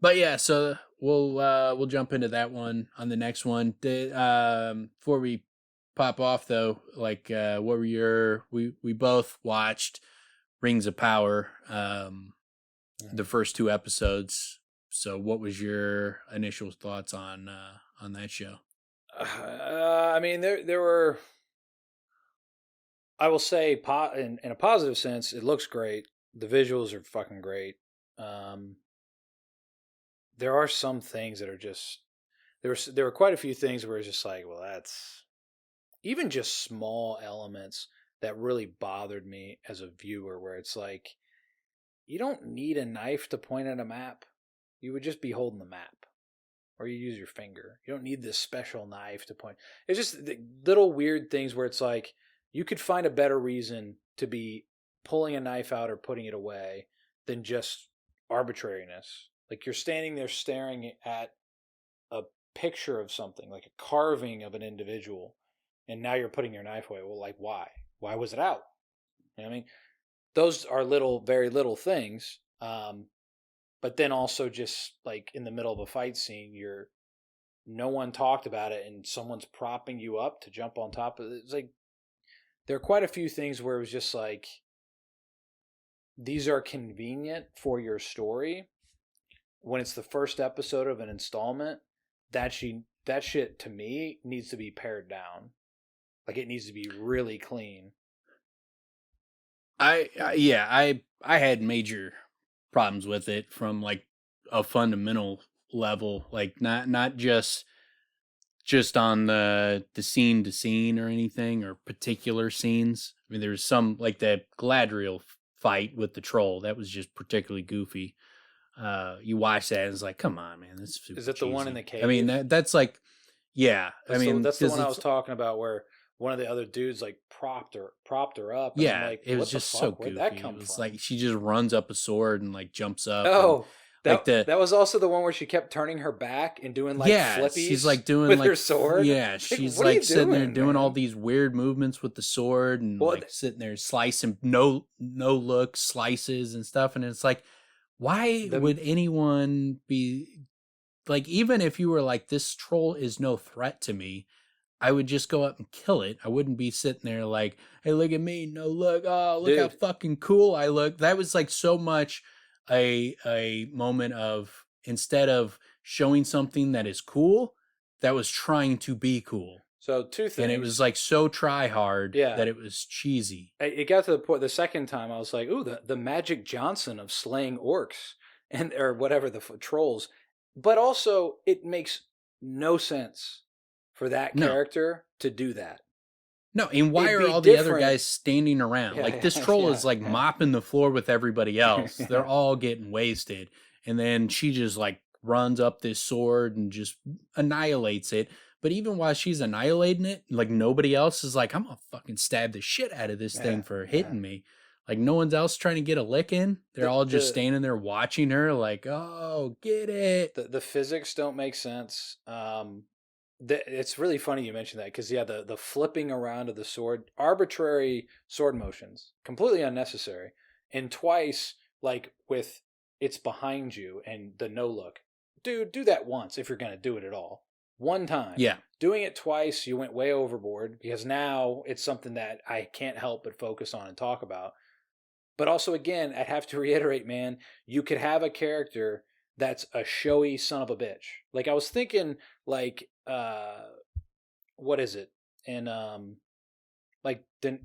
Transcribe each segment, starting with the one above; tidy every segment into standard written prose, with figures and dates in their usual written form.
But yeah, so we'll jump into that one on the next one. Before we pop off though, like what were your we both watched Rings of Power, the first two episodes. So what was your initial thoughts on that show? I mean, there were. I will say, in a positive sense, it looks great. The visuals are fucking great. Um, there are some things that are just there were quite a few things where it's just like, well, that's even just small elements that really bothered me as a viewer. Where it's like, you don't need a knife to point at a map. You would just be holding the map, or you use your finger. You don't need this special knife to point. It's just little weird things where it's like you could find a better reason to be pulling a knife out or putting it away than just arbitrariness. Like you're standing there staring at a picture of something, like a carving of an individual, and now you're putting your knife away. Well, like why? Why was it out? You know what I mean? Those are little, very little things. But then also just like in the middle of a fight scene, you're no one talked about it and someone's propping you up to jump on top of it. It's like there are quite a few things where it was just like these are convenient for your story when it's the first episode of an installment. That shit to me needs to be pared down. Like it needs to be really clean. I had major problems with it from like a fundamental level, like not just on the scene to scene or anything or particular scenes. I mean, there's some like that Galadriel fight with the troll that was just particularly goofy. You watch that and it's like, come on, man, that's super Is it the one in the cheesy. I mean, cave? that's like, yeah. I mean, That's the because one I it's was talking about where one of the other dudes like propped her up, and I'm yeah, like, it was what the just so fuck? Where'd that goofy. It come was from? like she just runs up a sword and like jumps up and Oh, like the that was also the one where she kept turning her back and doing like yeah, she's flippies like doing with her like sword. yeah, It's like, she's what are like you sitting there doing, doing all man? these weird movements with the sword and Well, like sitting there slicing no look slices and stuff and it's like why the would anyone be like even if you were like this troll is no threat to me, I would just go up and kill it. I wouldn't be sitting there like, hey, look at me. No, look. Oh, look how dude, fucking cool I look. That was like so much a moment of instead of showing something that is cool, that was trying to be cool. so two And it was things. like so try hard Yeah, that it was cheesy. it got to the point the second time I was like, ooh, the Magic Johnson of slaying orcs and or whatever the trolls. But also, it makes no sense for that No. character to do that. No, and why It'd are be all the other different. guys standing around? Like Yeah, this troll is yeah, like yeah, mopping the floor with everybody else. yeah. They're all getting wasted. And then she just like runs up this sword and just annihilates it. But even while she's annihilating it, like nobody else is like, I'm gonna fucking stab the shit out of this Yeah, thing for yeah. hitting me. Like no one's else trying to get a lick in. They're The all just the standing there watching her, like, oh, get it. the physics don't make sense. It's really funny you mentioned that because yeah, the flipping around of the sword, arbitrary sword motions, completely unnecessary, and twice like with it's behind you and the no look. Dude, do that once if you're gonna do it at all. One time. Yeah. Doing it twice, you went way overboard because now it's something that I can't help but focus on and talk about. But also, again, I have to reiterate, man, you could have a character that's a showy son of a bitch. Like I was thinking, like, what is it? And like, then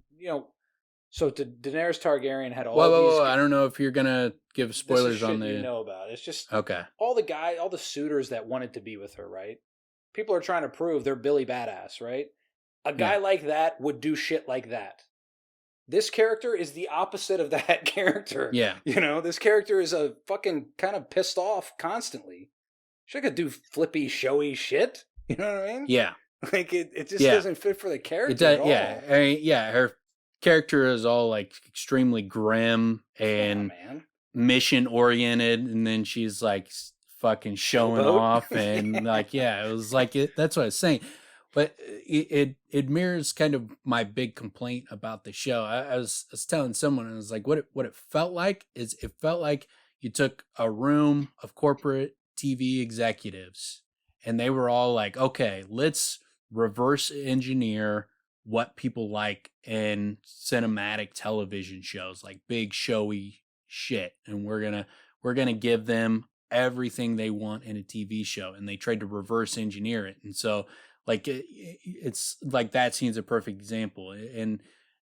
so Daenerys Targaryen had Whoa, all whoa, these. whoa. I don't know if you're gonna give This is spoilers on shit you the know about. It's just okay. all the suitors that wanted to be with her, right? People are trying to prove they're Billy Badass, right? A guy Yeah. like that would do shit like that. This character is the opposite of that character. Yeah. This character is a fucking kind of pissed off constantly. She could do flippy, showy shit. You know what I mean? Yeah. Like it just Yeah. doesn't fit for the It character does, at yeah. all. I mean, yeah, her character is all like extremely grim Yeah, and man. mission oriented, and then she's like fucking showing Showboat. off, and like, yeah, it was like it. That's what I was saying, but it mirrors kind of my big complaint about the show. I was telling someone, I was like, what it felt like is it felt like you took a room of corporate TV executives, and they were all like, okay, let's reverse engineer what people like in cinematic television shows, like big showy shit, and we're gonna give them everything they want in a TV show, and they tried to reverse engineer it. And so like it's like that scene's a perfect example. And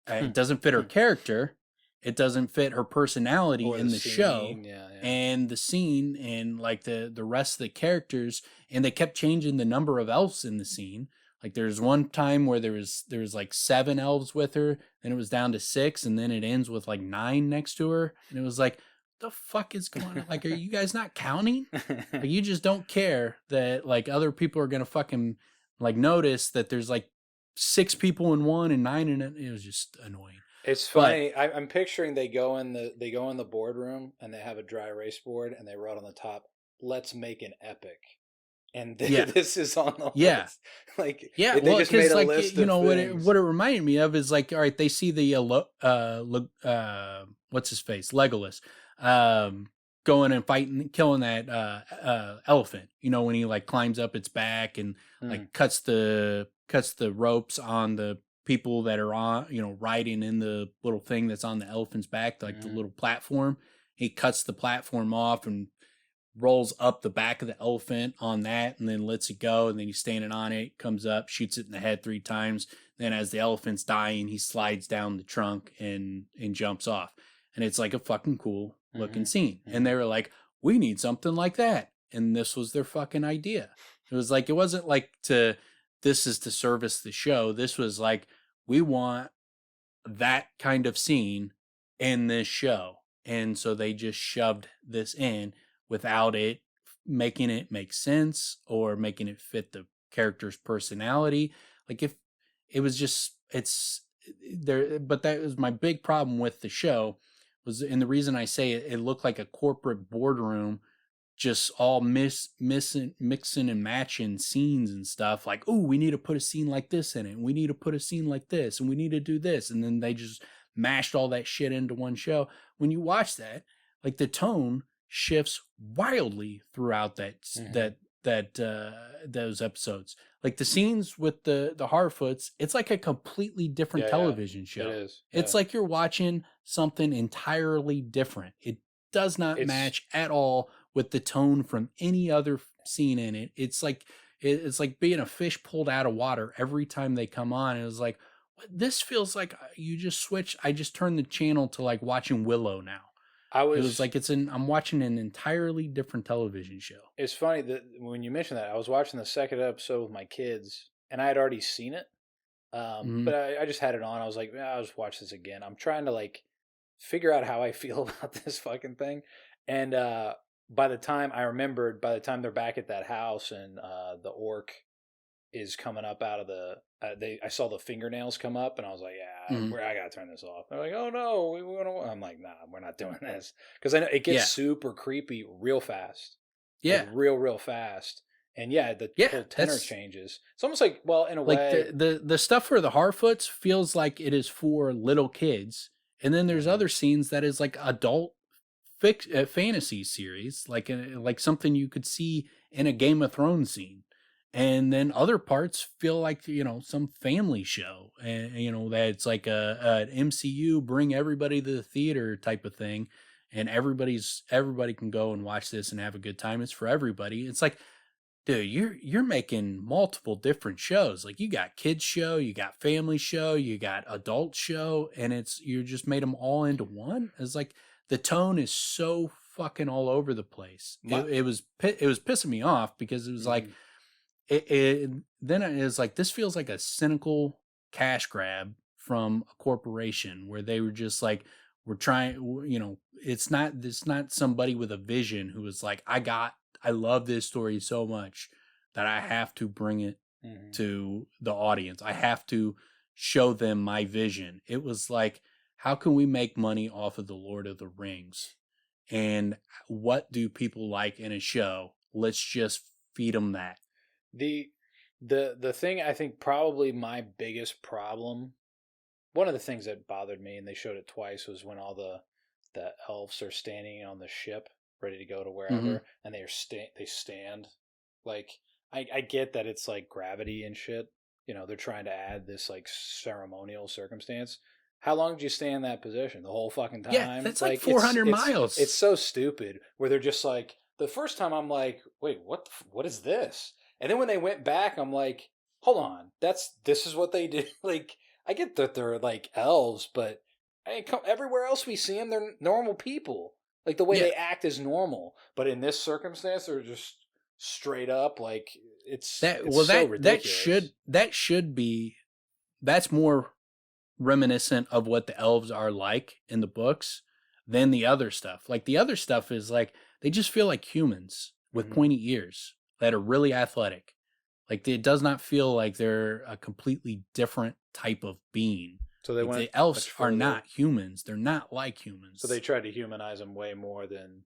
it doesn't fit her character, it doesn't fit her personality Or in the the show scene, yeah, yeah. and the scene and like the rest of the characters. And they kept changing the number of elves in the scene. Like there's one time where there was like 7 elves with her, and it was down to 6, and then it ends with like 9 next to her, and it was like, the fuck is going on? Like, are you guys not counting? Like, you just don't care that like other people are gonna fucking like notice that there's like 6 people in one and 9 in it. It was just annoying. It's But funny. I'm picturing they go in the boardroom and they have a dry erase board and they wrote on the top, "Let's make an epic," and yeah, this is on the yeah. list. Like Yeah, they well, just made because a like list you of know things. what it reminded me of is like, all right, they see the what's his face, Legolas, um, going and fighting, killing that elephant. You know, when he like climbs up its back and Mm. like cuts the ropes on the people that are on, you know, riding in the little thing that's on the elephant's back, like the Mm. little platform. He cuts the platform off and rolls up the back of the elephant on that, and then lets it go, and then he's standing on it, comes up, shoots it in the head 3 times. Then as the elephant's dying, he slides down the trunk and jumps off. And it's like a fucking cool looking Mm-hmm. scene. And Mm-hmm. they were like, we need something like that. And this was their fucking idea. It was like, it wasn't like this is to service the show. This was like, we want that kind of scene in this show. And so they just shoved this in without it making it make sense or making it fit the character's personality. Like if it was just it's there, but that was my big problem with the show was, and the reason I say it looked like a corporate boardroom, just all mixing and matching scenes and stuff. Like, oh, we need to put a scene like this in it, and we need to put a scene like this, and we need to do this, and then they just mashed all that shit into one show. When you watch that, like the tone shifts wildly throughout Mm-hmm. those episodes. Like the scenes with the Harfoots, it's like a completely different Yeah, yeah, television it show. is. Yeah, It's like you're watching something entirely different. It does not it's match at all with the tone from any other scene in it. It's like being a fish pulled out of water every time they come on. It was like, this feels like you just switch. I just turned the channel to like watching Willow now. I It was was. like I'm watching an entirely different television show. It's funny that when you mentioned that, I was watching the second episode with my kids, and I had already seen it. Mm-hmm. But I just had it on. I was like, I'll just watch this again. I'm trying to like figure out how I feel about this fucking thing. And by the time I remembered, by the time they're back at that house and the orc is coming up out of the, I saw the fingernails come up, and I was like, yeah, Mm-hmm. I gotta turn this off. They're like, oh no, we want to. I'm like, nah, we're not doing this because I know it gets Yeah, super creepy real fast, like yeah, real fast. And yeah, the yeah. whole tenor That's changes. It's almost like, well, in a like way. the stuff for the Harfoots feels like it is for little kids, and then there's Mhm. other scenes that is like adult fantasy series, like something you could see in a Game of Thrones scene. And then other parts feel like, you know, some family show, and you know that it's like an MCU bring everybody to the theater type of thing, and everybody can go and watch this and have a good time. It's for everybody. It's like, dude, you're making multiple different shows. Like you got kids show, you got family show, you got adult show, and it's you just made them all into one. It's like the tone is so fucking all over the place. My, It was pissing me off because it was like mhm. it then it is like, this feels like a cynical cash grab from a corporation where they were just like, we're trying, you know, it's not somebody with a vision who was like, I love this story so much that I have to bring it Mhm. to the audience. I have to show them my vision. It was like, how can we make money off of the Lord of the Rings? And what do people like in a show? Let's just feed them that. The the thing I think probably my biggest problem, one of the things that bothered me, and they showed it twice, was when all the elves are standing on the ship. ready to go to Mm-hmm. wherever, and they stand. Like I get that it's like gravity and shit. They're trying to add this like ceremonial circumstance. How long did you stay in that position? The whole fucking Yeah, time? that's like Like 400 it's miles. so stupid. Where they're just like the first time I'm like, wait, what is this? And then when they went back, I'm like, hold on, this is what they did. Like I get that they're like elves, but everywhere else we see them, they're normal people. Like the way Yeah, they act is normal, but in this circumstance, they're just straight up like that it's well so that ridiculous. should be that's more reminiscent of what the elves are like in the books than the other stuff. Like the other stuff is like they just feel like humans with Hmm. pointy ears that are really athletic. Like it does not feel like they're a completely different type of being. So they Like went the elves much are further. not humans. They're not like So they humans. tried to humanize them way more than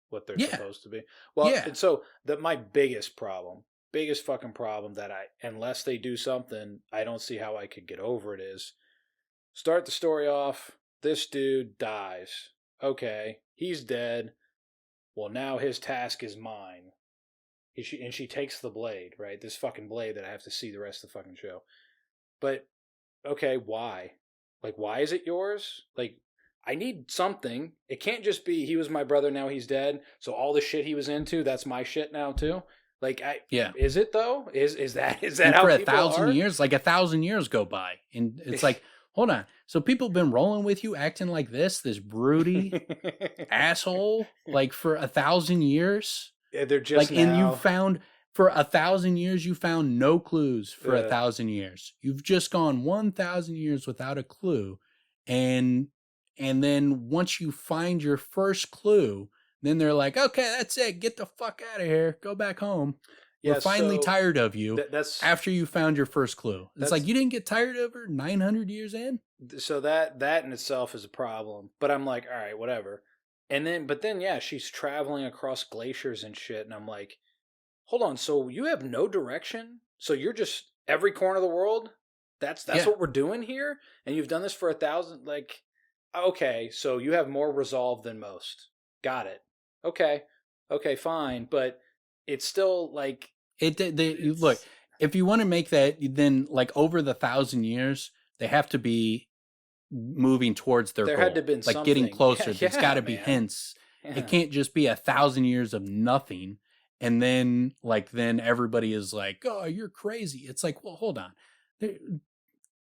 what they're Yeah. supposed to be. Well, Yeah. and so that my biggest fucking problem that unless they do something, I don't see how I could get over it is start the story off. This dude dies. Okay, he's dead. Well, now his task is mine. And she takes the blade, right? This fucking blade that I have to see the rest of the fucking show. But okay, why? Like, why is it yours? Like, I need something. It can't just be he was my brother, now he's dead. So all the shit he was into, that's my shit now too. Like, Yeah. is it though? Is that And how for a people thousand are? years, like 1,000 years go by. And it's like, hold on. So people have been rolling with you acting like this broody asshole, like for 1,000 years? Yeah, they're just Like, and you now. found for 1,000 years, you found no clues for a Uh, 1,000 years. You've just gone 1,000 years without a clue, and then once you find your first clue, then they're like, okay, that's it. Get the fuck out of here. Go back home. We're yeah, finally so tired of you. that's After you found your first clue, it's like that's you didn't get tired of her 900 years in. so that in itself is a problem. But I'm like, all right, whatever. But then yeah, she's traveling across glaciers and shit, and I'm like, hold on, so you have no direction? So you're just every corner of the world? That's Yeah, what we're doing here? And you've done this for 1,000, like, okay, so you have more resolve than most. Got it. Okay. Okay, fine, but it's still like look. it's If you want to make that, then like over the 1,000 years, they have to be moving towards their there had to goal, have been like getting something. Yeah, closer. There's got yeah, to be man. hints. It Yeah. can't just be 1,000 years of nothing, and then then everybody is like, "Oh, you're crazy." It's like, well, hold on. They,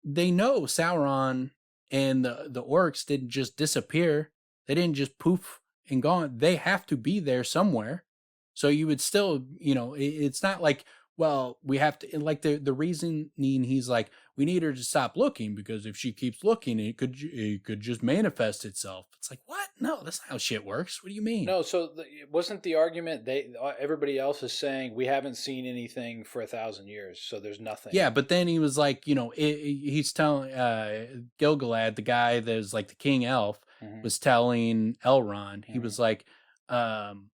they know Sauron and the orcs didn't just disappear. They didn't just poof and gone. They have to be there somewhere. So you would still, it's not like, well, we have to like the reasoning. He's like, we need her to stop looking because if she keeps looking, it could just manifest itself. It's like, what? No, that's not how shit works. What do you mean? No, so wasn't the argument everybody else is saying we haven't seen anything for 1,000 years, so there's nothing. Yeah, but then he was like, he's telling Gilgalad, the guy that was like the king elf, Hmm. was telling Elrond. He Hmm. was like, um,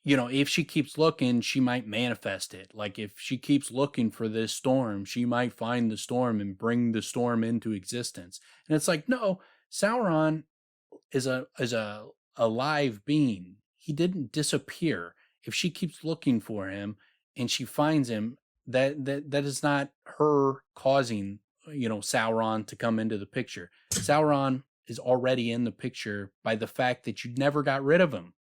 if she keeps looking, she might manifest it. Like if she keeps looking for this storm, she might find the storm and bring the storm into existence. And it's like, no, Sauron is a alive being. He didn't disappear. If she keeps looking for him and she finds him, that is not her causing Sauron to come into the picture. Sauron is already in the picture by the fact that you never got rid of him.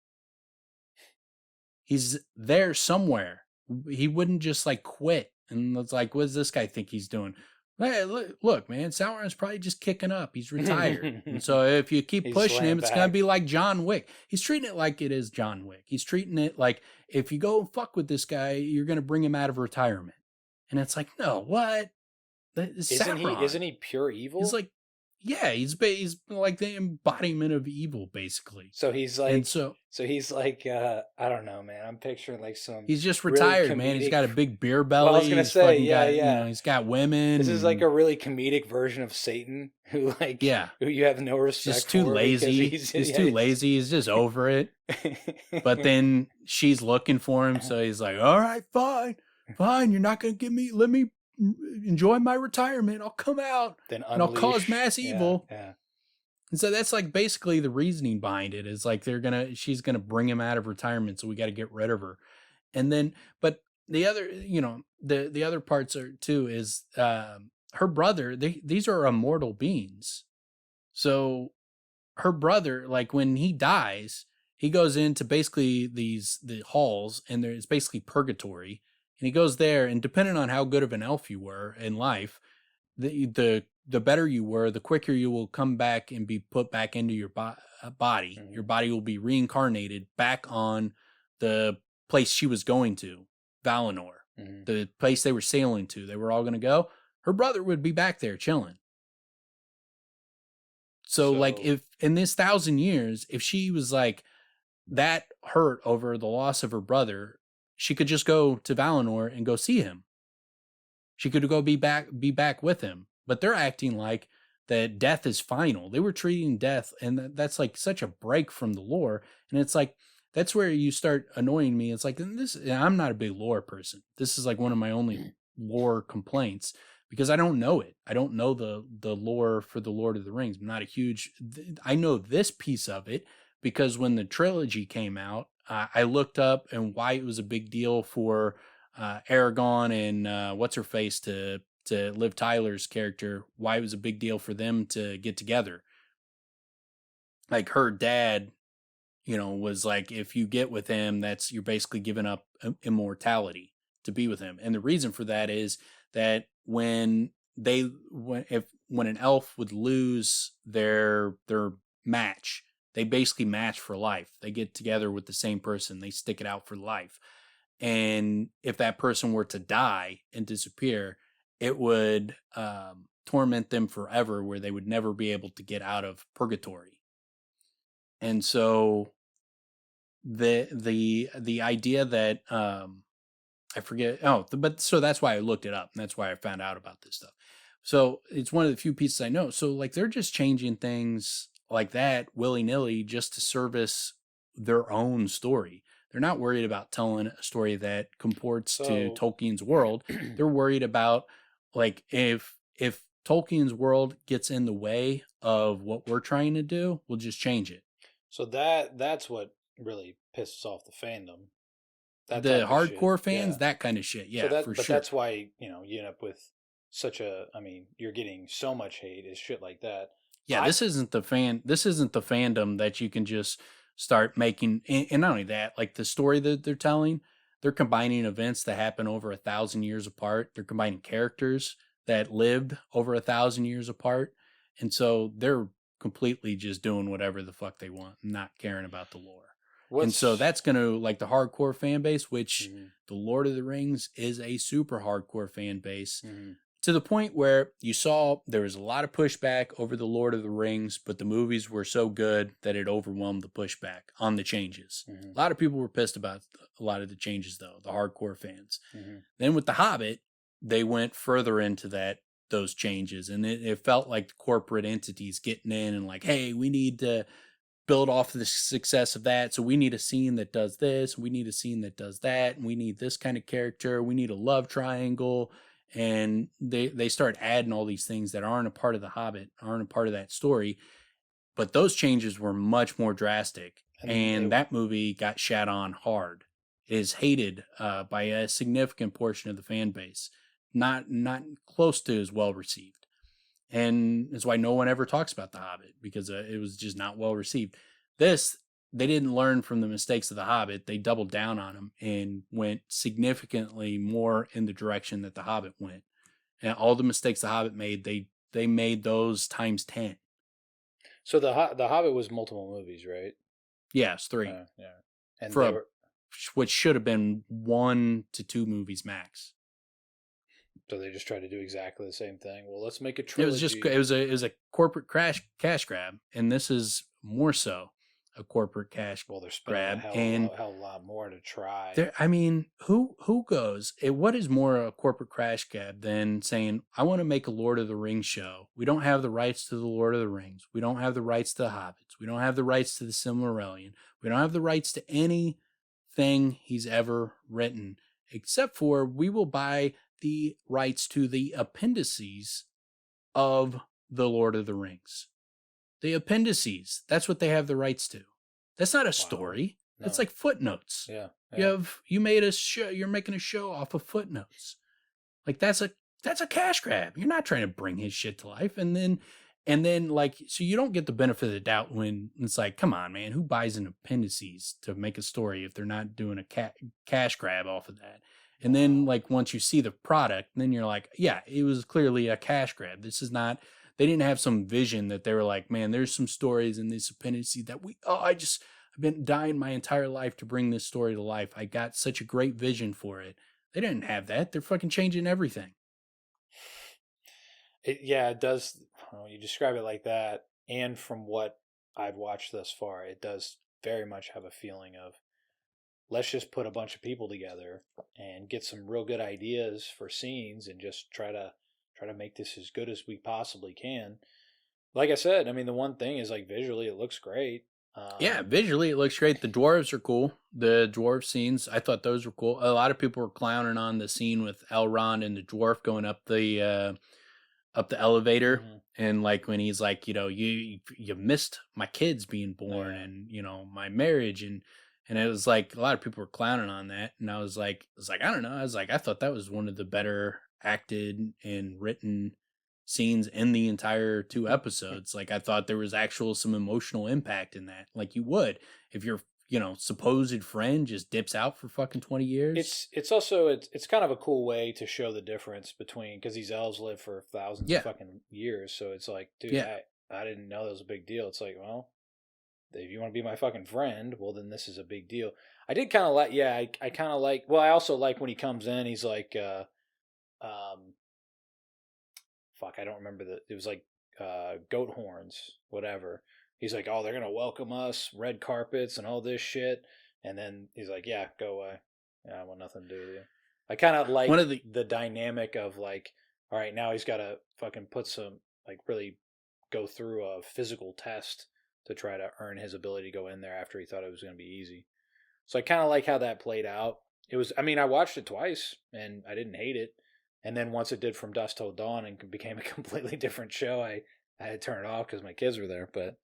He's there somewhere. He wouldn't just like quit and it's like, what does this guy think he's doing? Hey, look, man, Sauron's probably just kicking up. He's retired. And so if you keep He's pushing slammed him, it's going to be back. like John Wick. He's treating it like it is John Wick. He's treating it like if you go and fuck with this guy, you're going to bring him out of retirement. And it's like, no, what? That is Isn't he? Sauron. Isn't he pure He's evil? like, yeah, he's like the embodiment of evil, basically. So he's And like, so I don't know, man. I'm picturing like some he's just really retired, man. He's comedic. got a big beer Well, I was belly. gonna He's say, fucking yeah, got, yeah. he's got women. This is like And a really comedic version of Satan, who yeah, who you have no he's just respect too for because lazy. He's too lazy. He's just over it. But then she's looking for him. So he's like, all right, fine, fine. You're not going to let me enjoy my retirement. I'll come out then and I'll cause unleash. mass Yeah, evil. yeah. And so that's like basically the reasoning behind it is like she's gonna bring him out of retirement, so we got to get rid of her. And then, but the other, the other parts are too is her brother. These are immortal beings, so her brother, like when he dies, he goes into basically the halls, and there's basically purgatory, and he goes there, and depending on how good of an elf you were in life, the better you were, the quicker you will come back and be put back into your body. Mm-hmm. Your body will be reincarnated back on the place she was going to, Valinor, Mm-hmm. the place they were sailing to. They were all going to go. Her brother would be back there chilling. So, like, So if in this 1,000 years, if she was like that hurt over the loss of her brother, she could just go to Valinor and go see him. She could go be back with him. But they're acting like that death is final. They were treating death, and that's like such a break from the lore. And it's like that's where you start annoying me. It's like I'm not a big lore person. This is like one of my only lore complaints because I don't know it. I don't know the lore for the Lord of the Rings. I'm not a huge. I know this piece of it because when the trilogy came out, I looked up and why it was a big deal for Aragon and what's her face to Liv Tyler's character, why it was a big deal for them to get together. Like her dad, was like, if you get with him, you're basically giving up immortality to be with him. And the reason for that is that when an elf would lose their match, they basically match for life. They get together with the same person, they stick it out for life. And if that person were to die and disappear, it would torment them forever, where they would never be able to get out of purgatory. And so the idea that I forget, but so that's why I looked it up, and that's why I found out about this stuff. So it's one of the few pieces I know. So like they're just changing things like that willy nilly just to service their own story. They're not worried about telling a story that comports to so Tolkien's world. They're worried about like if Tolkien's world gets in the way of what we're trying to do, we'll just change it. so that's what really pisses off the fandom. That The type of shit. hardcore fans, Yeah. that kind of shit, So yeah, for that, but sure. that's why you end up with such a. I mean, you're getting so much hate is shit like that. Yeah, I this isn't the fandom that you can just start making, and not only that, like the story that they're telling, they're combining events that happen over 1,000 years apart. They're combining characters that lived over 1,000 years apart. And so they're completely just doing whatever the fuck they want, not caring about the lore. And so what's. that's going to like the hardcore fan base, which Mhm, the Lord of the Rings is a super hardcore fan base, mhm. to the point where you saw there was a lot of pushback over the Lord of the Rings, but the movies were so good that it overwhelmed the pushback on the changes. Mhm, A lot of people were pissed about a lot of the changes, though, the hardcore fans. mhm. Then with The Hobbit, they went further into those changes, and it felt like the corporate entities getting in and like, hey, we need to build off the success of that. So we need a scene that does this. We need a scene that does that. And we need this kind of character. We need a love triangle. And they start adding all these things that aren't a part of the Hobbit, aren't a part of that story. But those changes were much more drastic. And And it that movie got shat on hard. It is hated by a significant portion of the fan base. Not close to as well received, and that's why no one ever talks about the Hobbit, because it was just not well received. This, they didn't learn from the mistakes of the Hobbit. They doubled down on them and went significantly more in the direction that the Hobbit went. And all the mistakes the Hobbit made, they made those times 10. so the Hobbit was multiple movies, right? Yes, 3 Yeah, and for they were. which should have been 1 to 2 movies max. So they just tried to do exactly the same thing. Well, let's make a It was just trilogy. it was a corporate cash grab, and this is more so a corporate cash Well, they're spending a grab. And hell of a lot more to try. there, I mean, who goes? What is more a corporate crash grab than saying, "I want to make a Lord of the Rings show. We don't have the rights to the Lord of the Rings. We don't have the rights to the Hobbits. We don't have the rights to the Silmarillion. We don't have the rights to anything he's ever written, except for we will buy the rights to the appendices of the Lord of the Rings." The appendices. That's what they have the rights to. That's not a Wow. story. That's No. like footnotes. Yeah. Yeah. You made a show. You're making a show off of footnotes. Like that's a cash grab. You're not trying to bring his shit to life. And then like so you don't get the benefit of the doubt when it's like, come on, man, who buys an appendices to make a story if they're not doing a cash grab off of that? And then Wow. like once you see the product, then you're like, yeah, it was clearly a cash grab. This is not they didn't have some vision that they were like, man, there's some stories in this appendices that I've been dying my entire life to bring this story to life. I got such a great vision for it. They didn't have that. They're fucking changing everything. Yeah, it does. Well, you describe it like that, and from what I've watched thus far, it does very much have a feeling of let's just put a bunch of people together and get some real good ideas for scenes and just try to make this as good as we possibly can. Like I said, I mean, the one thing is like visually, it looks great. Yeah, Um, visually it looks great. The dwarves are cool. The dwarf scenes, I thought those were cool. A lot of people were clowning on the scene with Elrond and the dwarf going up the elevator, mhm. and like when he's like, you missed my kids being born, Yeah. and my marriage, and it was like a lot of people were clowning on that, and I don't know, I thought that was one of the better acted and written scenes in the entire two episodes. Like I thought there was actual some emotional impact in that, like you would if your supposed friend just dips out for fucking 20 years. It's also it's kind of a cool way to show the difference between because these elves live for thousands of Yeah, fucking years. So it's like, dude, yeah. I didn't know that was a big deal. It's like, well, if you want to be my fucking friend, well, then this is a big deal. I did kind of like, yeah, I kind of like. Well, I also like when he comes in, he's like, um, fuck, I don't remember the. It was like goat horns, whatever. He's like, oh, they're gonna welcome us, red carpets, and all this shit. And then he's like, yeah, go away. Yeah, I want nothing to do with you. I kind of One like of the the dynamic of like, all right, now he's got to fucking put some like really go through a physical test to try to earn his ability to go in there after he thought it was going to be easy. So I kind of like how that played out. It was, I mean, I watched it twice and I didn't hate it. And then once it did From Dusk Till Dawn and became a completely different show, I had to turn it off because my kids were there. But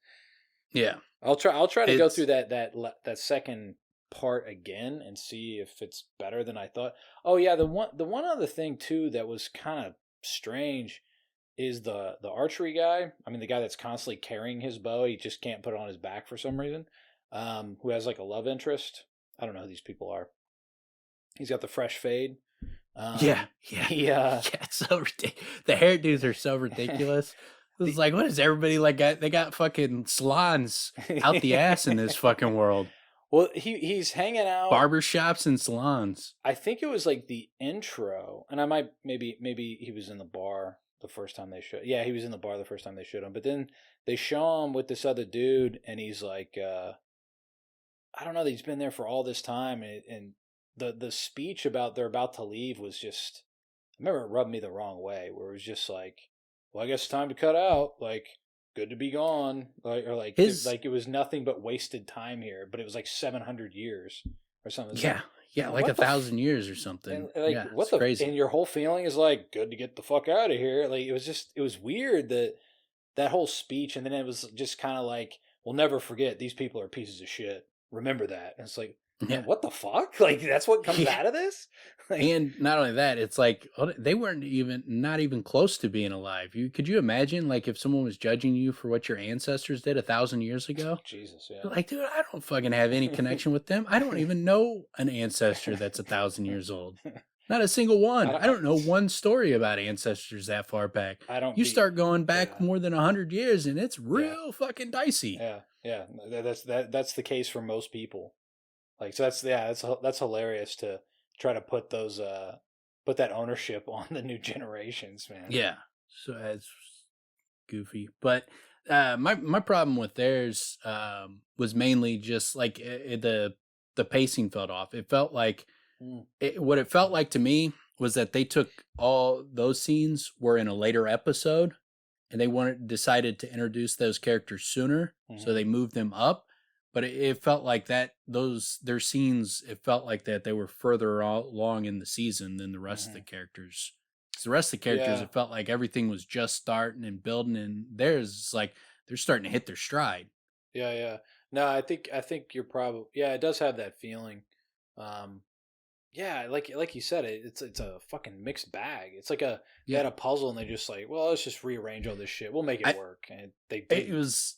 yeah, I'll try to go through it's that second part again and see if it's better than I thought. Oh yeah, the one other thing too that was kind of strange is the archery guy. I mean, the guy that's constantly carrying his bow. He just can't put it on his back for some reason. Who has like a love interest? I don't know who these people are. He's got the fresh fade. yeah, Um, yeah, he yeah. It's so ridiculous. The hairdos are so ridiculous. It's the like, what is everybody like? They got fucking salons out the ass in this fucking world. well, he's hanging out. Barber shops and salons. I think it was like the intro, and I might maybe he was in the bar the first time they showed. Yeah, he was in the bar the first time they showed him. But then they show him with this other dude, and he's like, I don't know. He's been there for all this time, and the speech about they're about to leave was just. I remember it rubbed me the wrong way, where it was just like, well, I guess it's time to cut out. Like, good to be gone. Like, or His like it was nothing but wasted time here. But it was like 700 years or something. It's like, yeah, yeah, like what a the thousand years or and something. like Yeah, what it's the crazy. and your whole feeling is like good to get the fuck out of here. Like it was weird that whole speech, and then it was just kind of like we'll never forget these people are pieces of shit. Remember that. And it's like, man, Yeah, what the fuck? Like that's what comes yeah. out of this. Like And not only that, it's like they weren't even not even close to being alive. Could you imagine like if someone was judging you for what your ancestors did 1,000 years ago? Jesus, You're yeah. like, dude, I don't fucking have any connection with them. I don't even know an ancestor that's 1,000 years old. Not a single one. I I, don't know one story about ancestors that far back. I don't You be start going back yeah. more than 100 years, and it's Yeah. real fucking dicey. Yeah. Yeah. That's the case for most people. Like so that's hilarious to try to put that ownership on the new generations, man. Yeah, so it's goofy. But my problem with theirs was mainly just like the pacing felt off. It felt like Mm. what it felt like to me was that they took all those scenes were in a later episode, and they wanted decided to introduce those characters sooner, so Hmm. they moved them up. But it felt like that those their scenes. It felt like that they were further along in the season than the rest of the Hmm. characters. 'Cause the rest of the characters, Yeah. it felt like everything was just starting and building, and theirs is like they're starting to hit their stride. Yeah, yeah. No, I think you're probably, yeah, it does have that feeling. Um, yeah, like you said, it's a fucking mixed bag. It's like they Yeah, had a puzzle and they just like, well, let's just rearrange all this shit. We'll make it I work, and they it didn't. was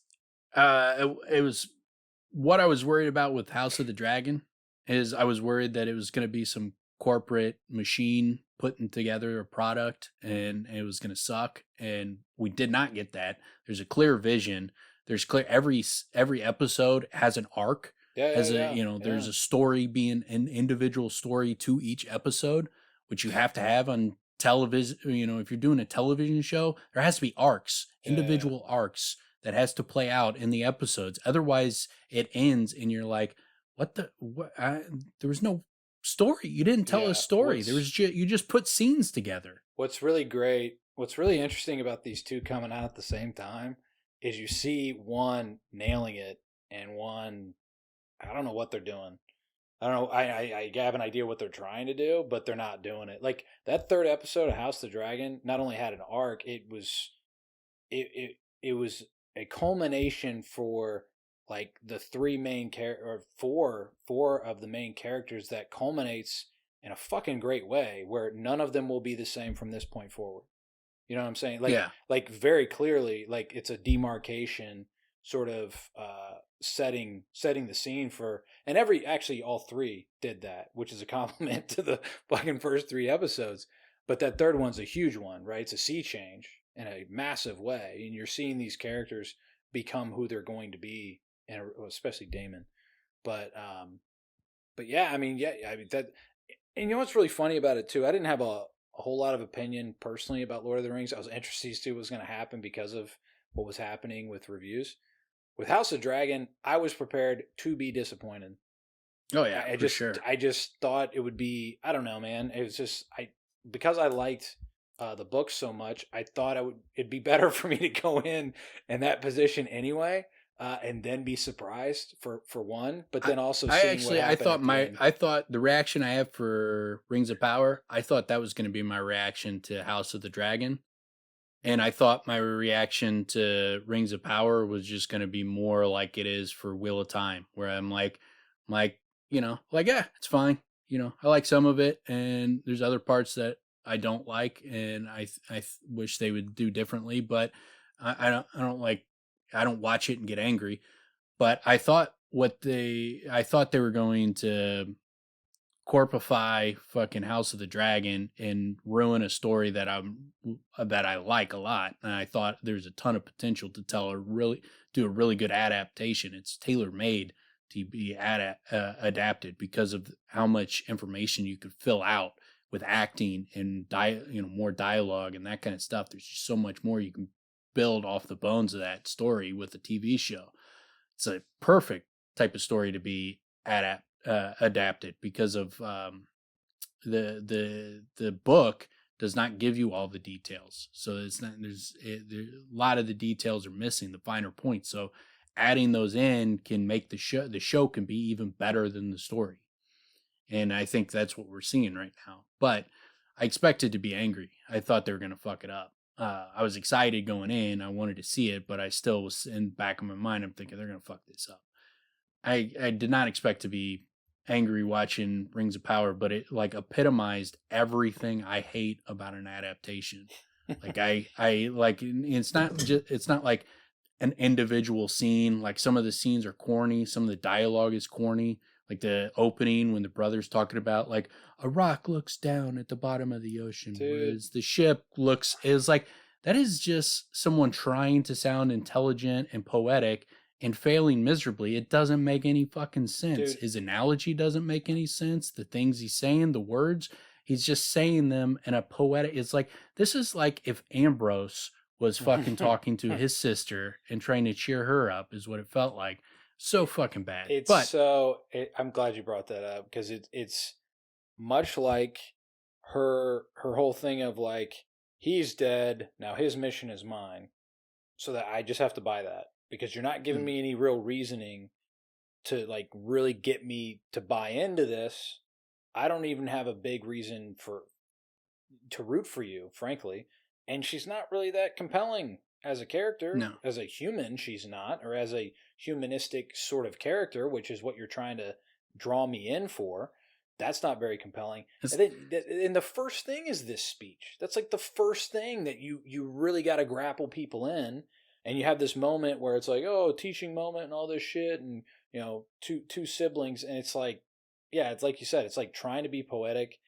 it was what I was worried about with House of the Dragon is I was worried that it was going to be some corporate machine putting together a product and it was going to suck, and we did not get that. There's a clear vision. There's clear every episode has an arc, Yeah, yeah, has a yeah, there's yeah, a story, being an individual story to each episode, which you have to have on television. If you're doing a television show, there has to be arcs, yeah, yeah, individual arcs that has to play out in the episodes. Otherwise, it ends and you're like, "What the what? There was no story. You didn't tell a yeah. story. You just put scenes together." What's really great, what's really interesting about these two coming out at the same time is you see one nailing it and one, I don't know what they're doing. I don't know. I have an idea what they're trying to do, but they're not doing it. Like that third episode of House of the Dragon not only had an arc, it was a culmination for like the three main or four of the main characters that culminates in a fucking great way where none of them will be the same from this point forward. You know what I'm saying? Yeah, Like very clearly, like it's a demarcation sort of setting the scene for, and actually all three did that, which is a compliment to the fucking first three episodes. But that third one's a huge one, right? It's a sea change in a massive way, and you're seeing these characters become who they're going to be, and especially Damon. But but yeah, I mean, I mean that, and you know what's really funny about it too? I didn't have a whole lot of opinion personally about Lord of the Rings. I was interested to see what was going to happen because of what was happening with reviews. With House of Dragon, I was prepared to be disappointed. oh yeah, for sure. I just thought it would be, I don't know, man. It was just because I liked the book so much. I thought it'd be better for me to go in that position anyway, and then be surprised for one, but I, then also I seeing what actually happened at the end. I thought the reaction I have for Rings of Power, I thought that was going to be my reaction to House of the Dragon. And I thought my reaction to Rings of Power was just going to be more like it is for Wheel of Time, where I'm like, yeah, it's fine. I like some of it, and there's other parts that I don't like, and wish they would do differently. But I don't watch it and get angry. But I thought they were going to corpify fucking House of the Dragon and ruin a story that I like a lot. And I thought there's a ton of potential to do a really good adaptation. It's tailor made to be adapted because of how much information you could fill out with acting and more dialogue and that kind of stuff. There's just so much more you can build off the bones of that story with a TV show. It's a perfect type of story to be adapted because of the book does not give you all the details, so it's not a lot of the details are missing, the finer points. So adding those in can make the show can be even better than the story, and I think that's what we're seeing right now. But I expected to be angry. I thought they were going to fuck it up. I was excited going in. I wanted to see it, but I still was in the back of my mind. I'm thinking they're going to fuck this up. I did not expect to be angry watching Rings of Power, but it like epitomized everything I hate about an adaptation. Like I like it's not like an individual scene. Like some of the scenes are corny, some of the dialogue is corny. Like the opening when the brother's talking about like a rock looks down at the bottom of the ocean, Dude, whereas the ship looks is like that is just someone trying to sound intelligent and poetic and failing miserably. It doesn't make any fucking sense. dude, His analogy doesn't make any sense. The things he's saying, the words, he's just saying them in a poetic. It's like this is like if Ambrose was fucking talking to his sister and trying to cheer her up, is what it felt like. So fucking bad. But I'm glad you brought that up because it's much like her whole thing of like he's dead now, his mission is mine, so that I just have to buy that because you're not giving me any real reasoning to like really get me to buy into this. I don't even have a big reason to root for you, frankly, and she's not really that compelling as a character, No. as a human, she's not, or as a humanistic sort of character, which is what you're trying to draw me in for. That's not very compelling. It's, And the first thing is this speech. That's like the first thing that you really got to grapple people in. And you have this moment where it's like, oh, teaching moment and all this shit, and two siblings, and it's like, yeah, it's like you said, it's like trying to be poetic.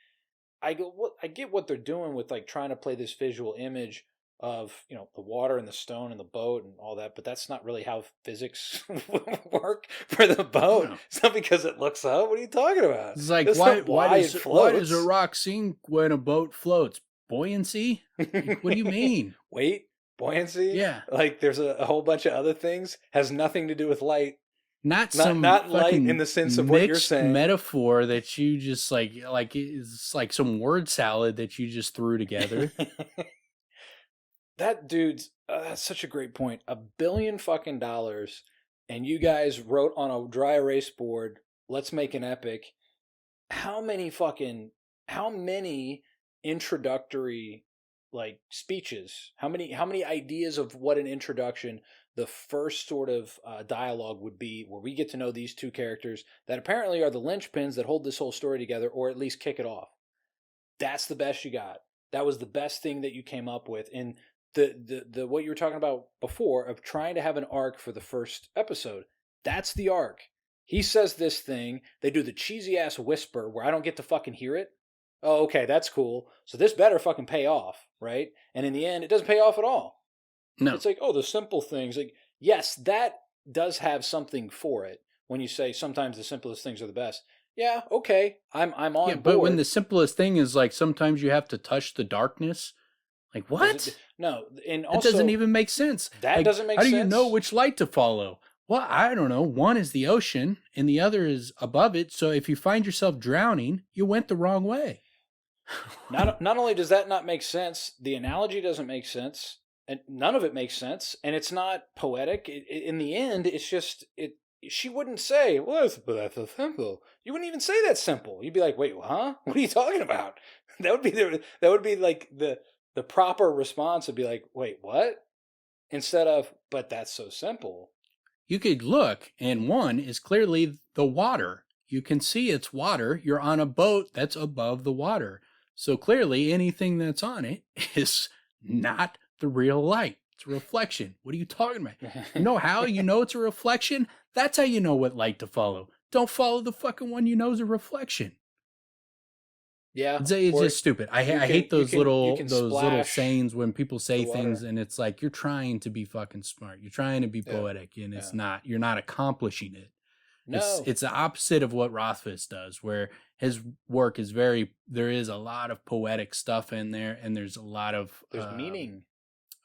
I get what they're doing with like trying to play this visual image of the water and the stone and the boat and all that, but that's not really how physics work for the boat. no. It's not because it looks up. What are you talking about? It's like, That's why, not why, it does, why does a floats. rock sink when a boat floats? Buoyancy? Like, what do you mean? Weight, buoyancy. Yeah. Like there's a whole bunch of other things. Has nothing to do with light. Not Not some not light fucking in the sense of what you're mixed saying. metaphor that you just like it's like some word salad that you just threw together. That dude's that's such a great point. $1 billion fucking dollars, and you guys wrote on a dry erase board, let's make an epic. How many introductory like speeches? How many ideas of what an introduction, the first sort of dialogue would be, where we get to know these two characters that apparently are the linchpins that hold this whole story together, or at least kick it off. That's the best you got. That was the best thing that you came up with. And the what you were talking about before of trying to have an arc for the first episode, that's the arc. He says this thing, they do the cheesy ass whisper where I don't get to fucking hear it. Oh, okay, that's cool. So this better fucking pay off, right? And in the end, it doesn't pay off at all. No. It's like, oh, the simple things. Like, yes, that does have something for it when you say sometimes the simplest things are the best. Yeah, okay, I'm on board. But when the simplest thing is like sometimes you have to touch the darkness, like what? No, and also it doesn't even make sense. That like, doesn't make sense. sense. How do you know which light to follow? Well, I don't know. One is the ocean and the other is above it. So if you find yourself drowning, you went the wrong way. Not only does that not make sense, the analogy doesn't make sense, and none of it makes sense, and it's not poetic. In the end, it's just it. She wouldn't say, "Well, that's so simple." You wouldn't even say that's simple. You'd be like, "Wait, huh? What are you talking about?" That would be like the proper response would be like, "Wait, what?" Instead of, "But that's so simple." You could look, and one is clearly the water. You can see it's water. You're on a boat that's above the water. So clearly anything that's on it is not the real light. It's a reflection. What are you talking about? You know how you know it's a reflection? That's how you know what light to follow. Don't follow the fucking one you know is a reflection. Yeah, it's just stupid. I hate those little sayings when people say things and it's like you're trying to be fucking smart. You're trying to be poetic, and it's not. You're not accomplishing it. No. It's the opposite of what Rothfuss does, where his work is there is a lot of poetic stuff in there, and there's a lot of meaning.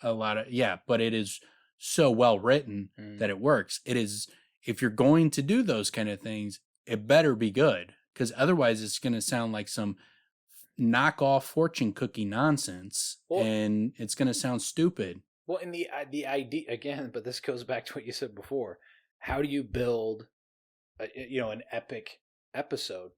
But it is so well written that it works. It is, if you're going to do those kind of things, it better be good, because otherwise it's going to sound like some knockoff fortune cookie nonsense, and it's going to sound stupid. Well, and the idea again, but this goes back to what you said before. How do you build an epic episode?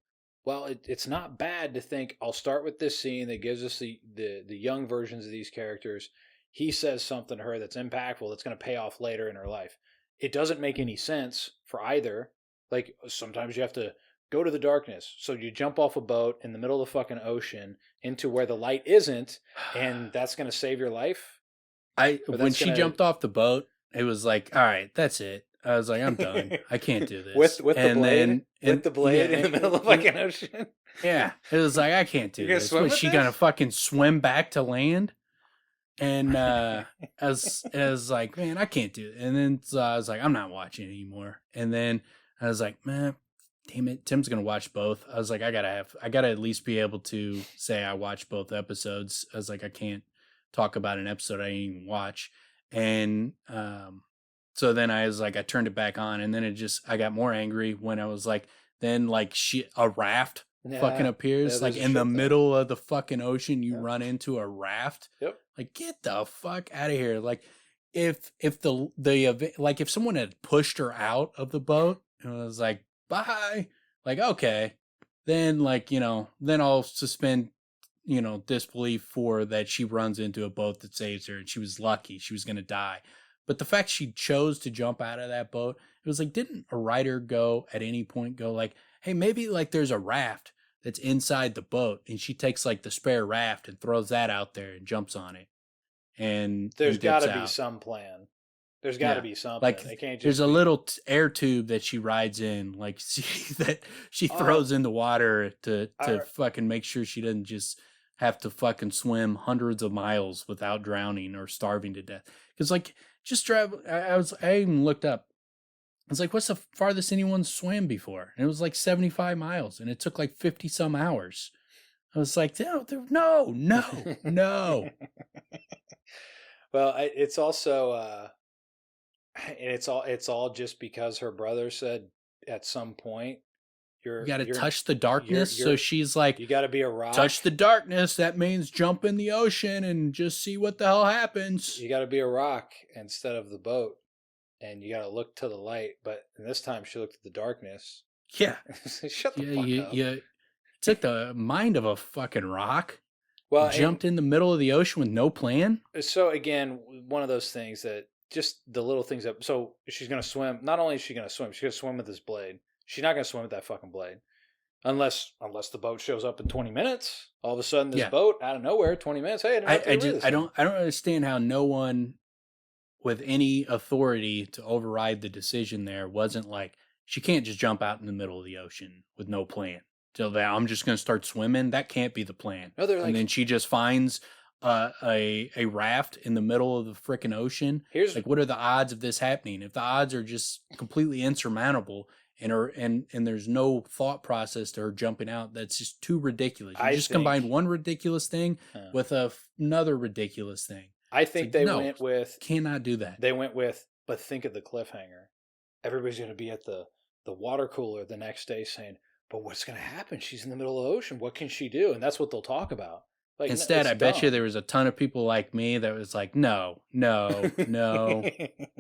Well, it's not bad to think, I'll start with this scene that gives us the young versions of these characters. He says something to her that's impactful, that's going to pay off later in her life. It doesn't make any sense for either. Like, sometimes you have to go to the darkness. So you jump off a boat in the middle of the fucking ocean into where the light isn't, and that's going to save your life? When she jumped off the boat, it was like, all right, that's it. I was like, I'm done. I can't do this. with the blade in the middle of like an ocean. Yeah, it was like, I can't do this. Was she gonna fucking swim back to land? And I was like, man, I can't do it. And then I was like, I'm not watching anymore. And then I was like, man, damn it, Tim's gonna watch both. I was like, I gotta at least be able to say I watched both episodes. I was like, I can't talk about an episode I didn't even watch. And so then I was like, I turned it back on, and then I got more angry when I was like, then like a raft fucking appears like in the middle of the fucking ocean. You run into a raft. Yep. Like, get the fuck out of here. Like, if like if someone had pushed her out of the boat and was like, bye, like, okay, then like, then I'll suspend disbelief for that she runs into a boat that saves her and she was lucky she was going to die. But the fact she chose to jump out of that boat, it was like, didn't a writer go at any point go like, hey, maybe like there's a raft that's inside the boat and she takes like the spare raft and throws that out there and jumps on it There's and got gets to be out. some plan. There's got to Yeah. be something. Like It can't there's just a be. little air tube that she rides in, like that she Oh, throws in the water to I, fucking make sure she doesn't just have to fucking swim hundreds of miles without drowning or starving to death. Because like just drive, I even looked up. It's like, what's the farthest anyone swam before? And it was like 75 miles, and it took like 50 some hours. I was like, no, no, no. well, it's also, and it's all just because her brother said at some point You you're got to you're touch the you're darkness. So you're she's like, you got to be a rock. touch the darkness. That means jump in the ocean and just see what the hell happens. You got to be a rock instead of the boat, and you got to look to the light. But this time she looked at the darkness. Yeah. Shut the Yeah. fuck up. You took the mind of a fucking rock. Well, Jumped in the middle of the ocean with no plan. so again, one of those things that just the little things that. So she's gonna swim. Not only is she gonna swim, she's gonna swim with this blade. She's not gonna swim with that fucking blade. Unless the boat shows up in 20 minutes, all of a sudden this Yeah. boat out of nowhere, 20 minutes. Hey, I don't understand how no one with any authority to override the decision there wasn't like, she can't just jump out in the middle of the ocean with no plan. So that I'm just going to start swimming. That can't be the plan. No, they're like, and then she just finds a raft in the middle of the freaking ocean. here's Like, what are the odds of this happening? If the odds are just completely insurmountable and there's no thought process to her jumping out, that's just too ridiculous. You just combined one ridiculous thing with another ridiculous thing. I think they went with cannot do that. They went with, but think of the cliffhanger. Everybody's going to be at the water cooler the next day saying, but what's going to happen? She's in the middle of the ocean. What can she do? And that's what they'll talk about. Like, instead, I bet you there was a ton of people like me that was like, no, no, no,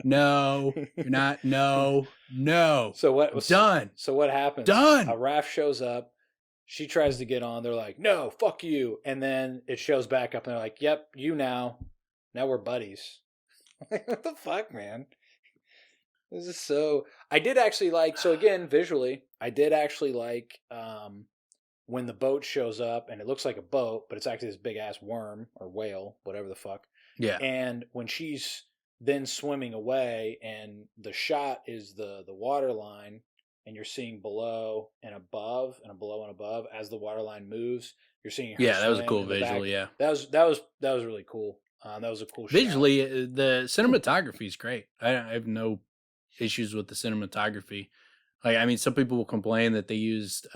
no, you're not, no, no. So what was done? So what happens? Done. A raft shows up. She tries to get on. They're like, no, fuck you. And then it shows back up and they're like, yep, you now. Now we're buddies. What the fuck, man? This is so. I did actually like. So again, visually, I did actually like when the boat shows up and it looks like a boat, but it's actually this big ass worm or whale, whatever the fuck. Yeah. And when she's then swimming away, and the shot is the water line, and you're seeing below and above and below and above as the water line moves. You're seeing her. Yeah, that was a cool visual. Back. Yeah, that was really cool. That was a cool visually. Shot. The cinematography is great. I have no issues with the cinematography. Like, I mean, some people will complain that they used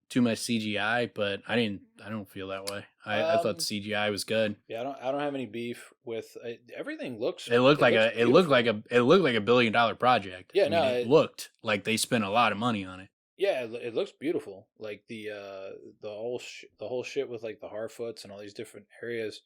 too much CGI, but I don't feel that way. I thought the CGI was good. Yeah, I don't have any beef with everything. It looked like a $1 billion project. Yeah, it looked like they spent a lot of money on it. Yeah, it looks beautiful. Like the whole shit with like the Harfoots and all these different areas.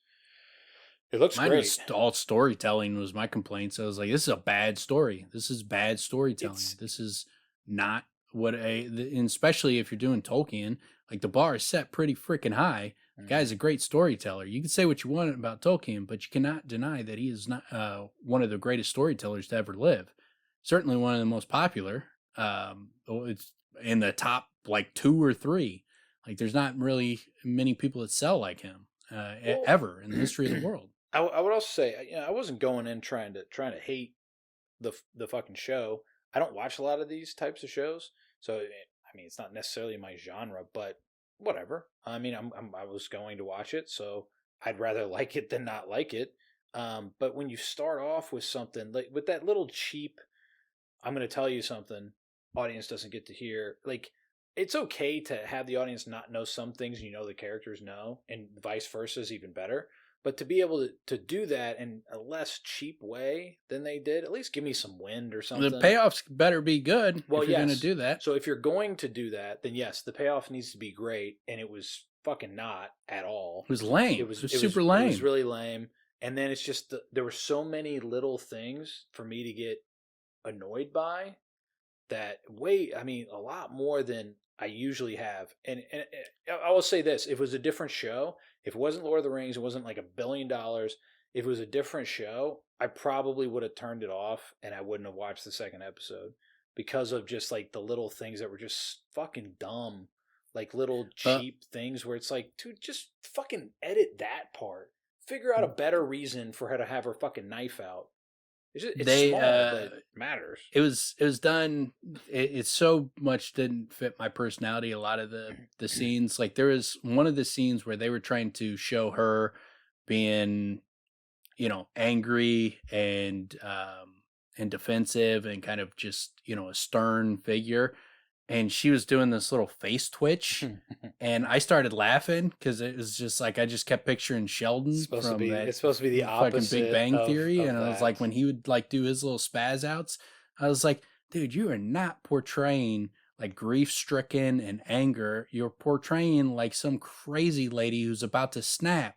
It looks Mine great. Was all storytelling was my complaint. So I was like, this is a bad story. This is bad storytelling. This is not what and especially if you're doing Tolkien, like the bar is set pretty freaking high. The guy's a great storyteller. You can say what you want about Tolkien, but you cannot deny that he is not one of the greatest storytellers to ever live. Certainly one of the most popular. It's in the top like 2 or 3. Like, there's not really many people that sell like him ever in the history of the world. I would also say, I wasn't going in trying to hate the fucking show. I don't watch a lot of these types of shows, so I mean, it's not necessarily my genre, but whatever. I mean, I was going to watch it, so I'd rather like it than not like it. But when you start off with something like with that little cheap, I'm going to tell you something, audience doesn't get to hear. Like, it's okay to have the audience not know some things you know the characters know, and vice versa is even better. But to be able to do that in a less cheap way than they did, at least give me some wind or something. The payoffs better be good if you're going to do that. So if you're going to do that, then yes, the payoff needs to be great, and it was fucking not at all. It was lame. It was super lame. It was really lame. And then it's just, there were so many little things for me to get annoyed by that a lot more than I usually have. And I will say this: if it was a different show, if it wasn't Lord of the Rings, it wasn't like $1 billion. If it was a different show, I probably would have turned it off and I wouldn't have watched the second episode because of just like the little things that were just fucking dumb, like little Uh, cheap things where it's like, dude, just fucking edit that part. Figure out a better reason for her to have her fucking knife out. It's they small, but it matters. it was done. It so much didn't fit my personality. A lot of the scenes, like there was one of the scenes where they were trying to show her being, angry and defensive and kind of just, a stern figure. And she was doing this little face twitch. And I started laughing because it was just like I just kept picturing Sheldon from that It's supposed to be the fucking Big opposite Bang Theory. of And I was that. like, when he would like do his little spaz outs, I was like, dude, you are not portraying like grief stricken and anger. You're portraying like some crazy lady who's about to snap.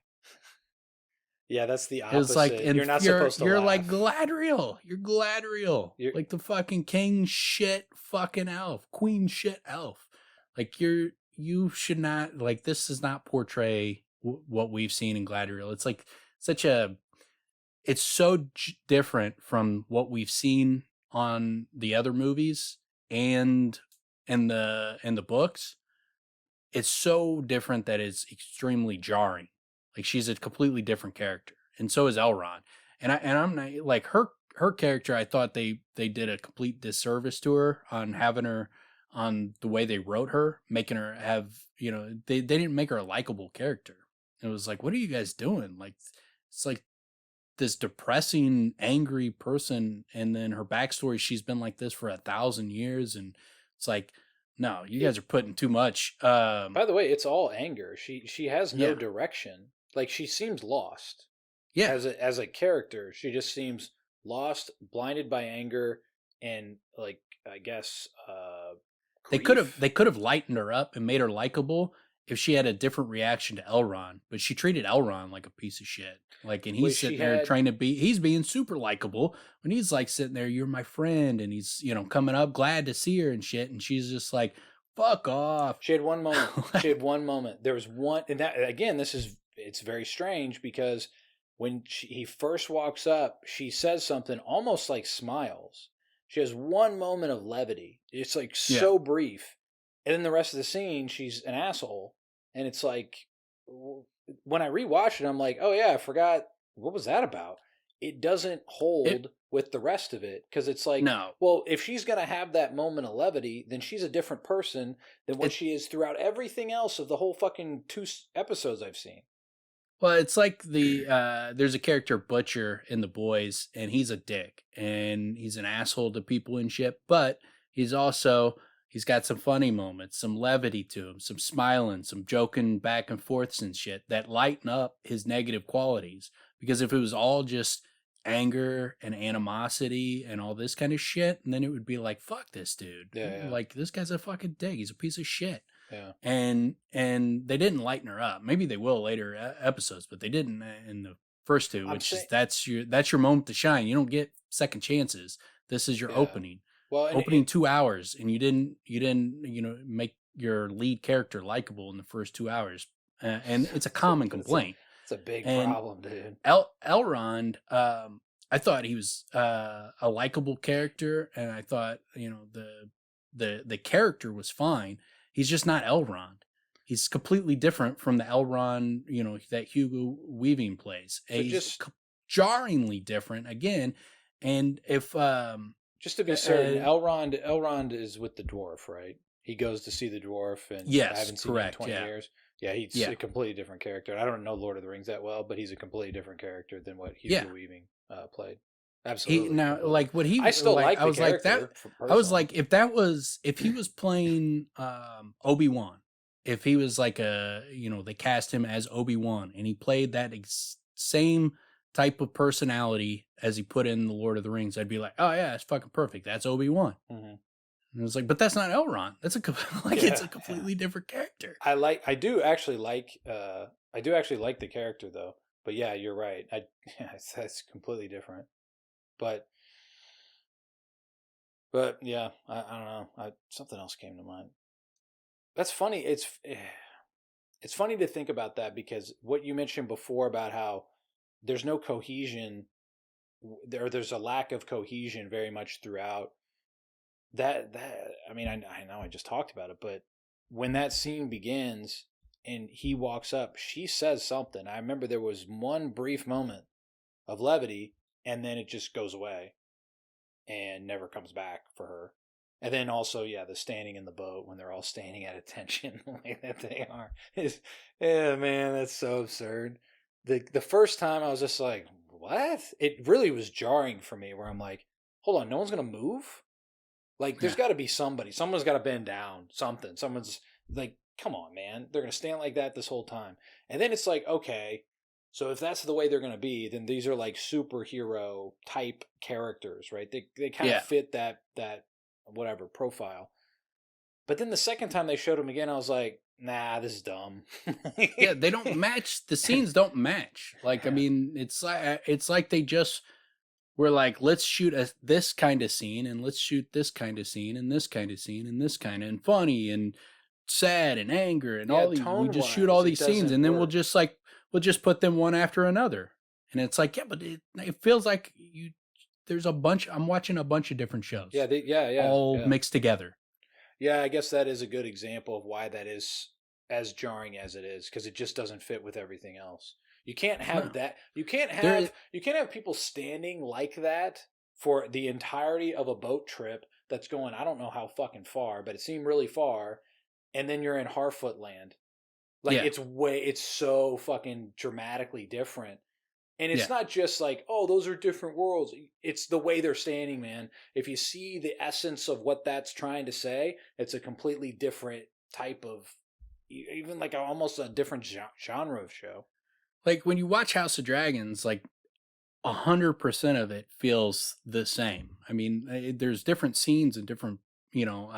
Yeah, that's the It was like, opposite. and You're not you're supposed to you're like laugh. Gladriel. You're Gladriel, You're like the fucking king shit fucking elf, queen shit elf. Like you should not, like, this does not portray what we've seen in Gladriel. It's like such a it's so different from what we've seen on the other movies and in the books. It's so different that it's extremely jarring. Like she's a completely different character, and so is Elrond. I'm not like her character. I thought they did a complete disservice to her on having her on the way they wrote her, making her have, they didn't make her a likable character. It was like, what are you guys doing? Like it's like this depressing, angry person, and then her backstory, she's been like this for 1,000 years, and it's like, no, you it. guys are putting too much. By the way, it's all anger. She has no Yeah, direction. Like she seems lost yeah. as a character. She just seems lost, blinded by anger, and like I guess They could have grief. they could have lightened her up and made her likable if she had a different reaction to Elrond, but she treated Elrond like a piece of shit. Like, and Wait, he's she sitting there had trying to he's being super likable when he's like sitting there, you're my friend, and he's, coming up, glad to see her and shit, and she's just like, fuck off. She had one moment. She had one moment. There was one, and that again, it's very strange because when he first walks up, she says something almost like smiles. She has one moment of levity. It's like Yeah. so brief, and then the rest of the scene, she's an asshole, and it's like when I rewatched it, I'm like, oh yeah, I forgot what was that about. It doesn't It hold with the rest of it because it's like, no. well, if she's gonna have that moment of levity, then she's a different person than what It she is throughout everything else of the whole fucking two episodes I've seen. Well, it's like there's a character Butcher in The Boys, and he's a dick and he's an asshole to people and shit, but he's got some funny moments, some levity to him, some smiling, some joking back and forths and shit that lighten up his negative qualities. Because if it was all just anger and animosity and all this kind of shit, then it would be like, fuck this dude. Yeah, Like, this guy's a fucking dick. He's a piece of shit. yeah. And they didn't lighten her up. Maybe they will later episodes, but they didn't in the first two. I'm Which saying, is that's your moment to shine. You don't get second chances. This is your yeah. opening, Well, opening 2 hours, and you didn't make your lead character likable in the first 2 hours, and it's a common it's a complaint. it's a big And problem, dude. Elrond, I thought he was a likable character, and I thought, the character was fine. He's just not Elrond. He's completely different from the Elrond, that Hugo Weaving plays. So He's jarringly different again. And if just to be certain, Elrond is with the dwarf, right? He goes to see the dwarf, and I yes, haven't seen him in correct, 20 yeah, years. Yeah, he's yeah, a completely different character. I don't know Lord of the Rings that well, but he's a completely different character than what yeah. Hugo Weaving played. He Absolutely, now completely. like what he I still like. like I the was like that. character I was personally. like, if he was playing Obi-Wan, if he was like they cast him as Obi-Wan and he played that same type of personality as he put in the Lord of the Rings, I'd be like, oh yeah, it's fucking perfect. That's Obi-Wan. Hmm. And it was like, but that's not Elrond. That's like it's Yeah, a yeah. completely different character. I do actually like the character though. But yeah, you're right. Yeah, that's completely different. But but yeah, I don't know. Something else came to mind. That's funny. It's funny to think about that because what you mentioned before about how there's no cohesion, there's a lack of cohesion very much throughout. That I mean, I know I just talked about it, but when that scene begins and he walks up, she says something. I remember there was one brief moment of levity, and then it just goes away and never comes back for her. And then also, yeah, the standing in the boat when they're all standing at attention the way that they are is, yeah, man, that's so absurd. The first time I was just like, what? It really was jarring for me. Where I'm like, hold on, no one's gonna move. Like, there's Yeah. got to be somebody. Someone's got to bend down. Something. Someone's like, come on, man. They're gonna stand like that this whole time. And then it's like, okay, so if that's the way they're gonna be, then these are like superhero type characters, right? They kind of Yeah. fit that whatever profile. But then the second time they showed him again, I was like, nah, this is dumb. Yeah, they don't match. The scenes don't match. Like, I mean, it's like they just were like, let's shoot this kind of scene, and let's shoot this kind of scene, and this kind of scene, and this kind of, and funny, and sad, and anger, and Yeah, all these. We tone just shoot all wise, it these scenes, doesn't and then work. we'll just put them one after another. And it's like, yeah, but it feels like there's a bunch. I'm watching a bunch of different Yeah, shows, all yeah. mixed together. Yeah, I guess that is a good example of why that is as jarring as it is because it just doesn't fit with everything else. You can't have No, that. there. You can't have people standing like that for the entirety of a boat trip that's going I don't know how fucking far, but it seemed really far, and then you're in Harfoot land. Like Yeah, it's so fucking dramatically different. And it's yeah. not just like, oh, those are different worlds. It's the way they're standing, man. If you see the essence of what that's trying to say, it's a completely different type of, even like almost a different genre of show. Like when you watch House of Dragons, like 100% of it feels the same. I mean, there's different scenes and different, you know,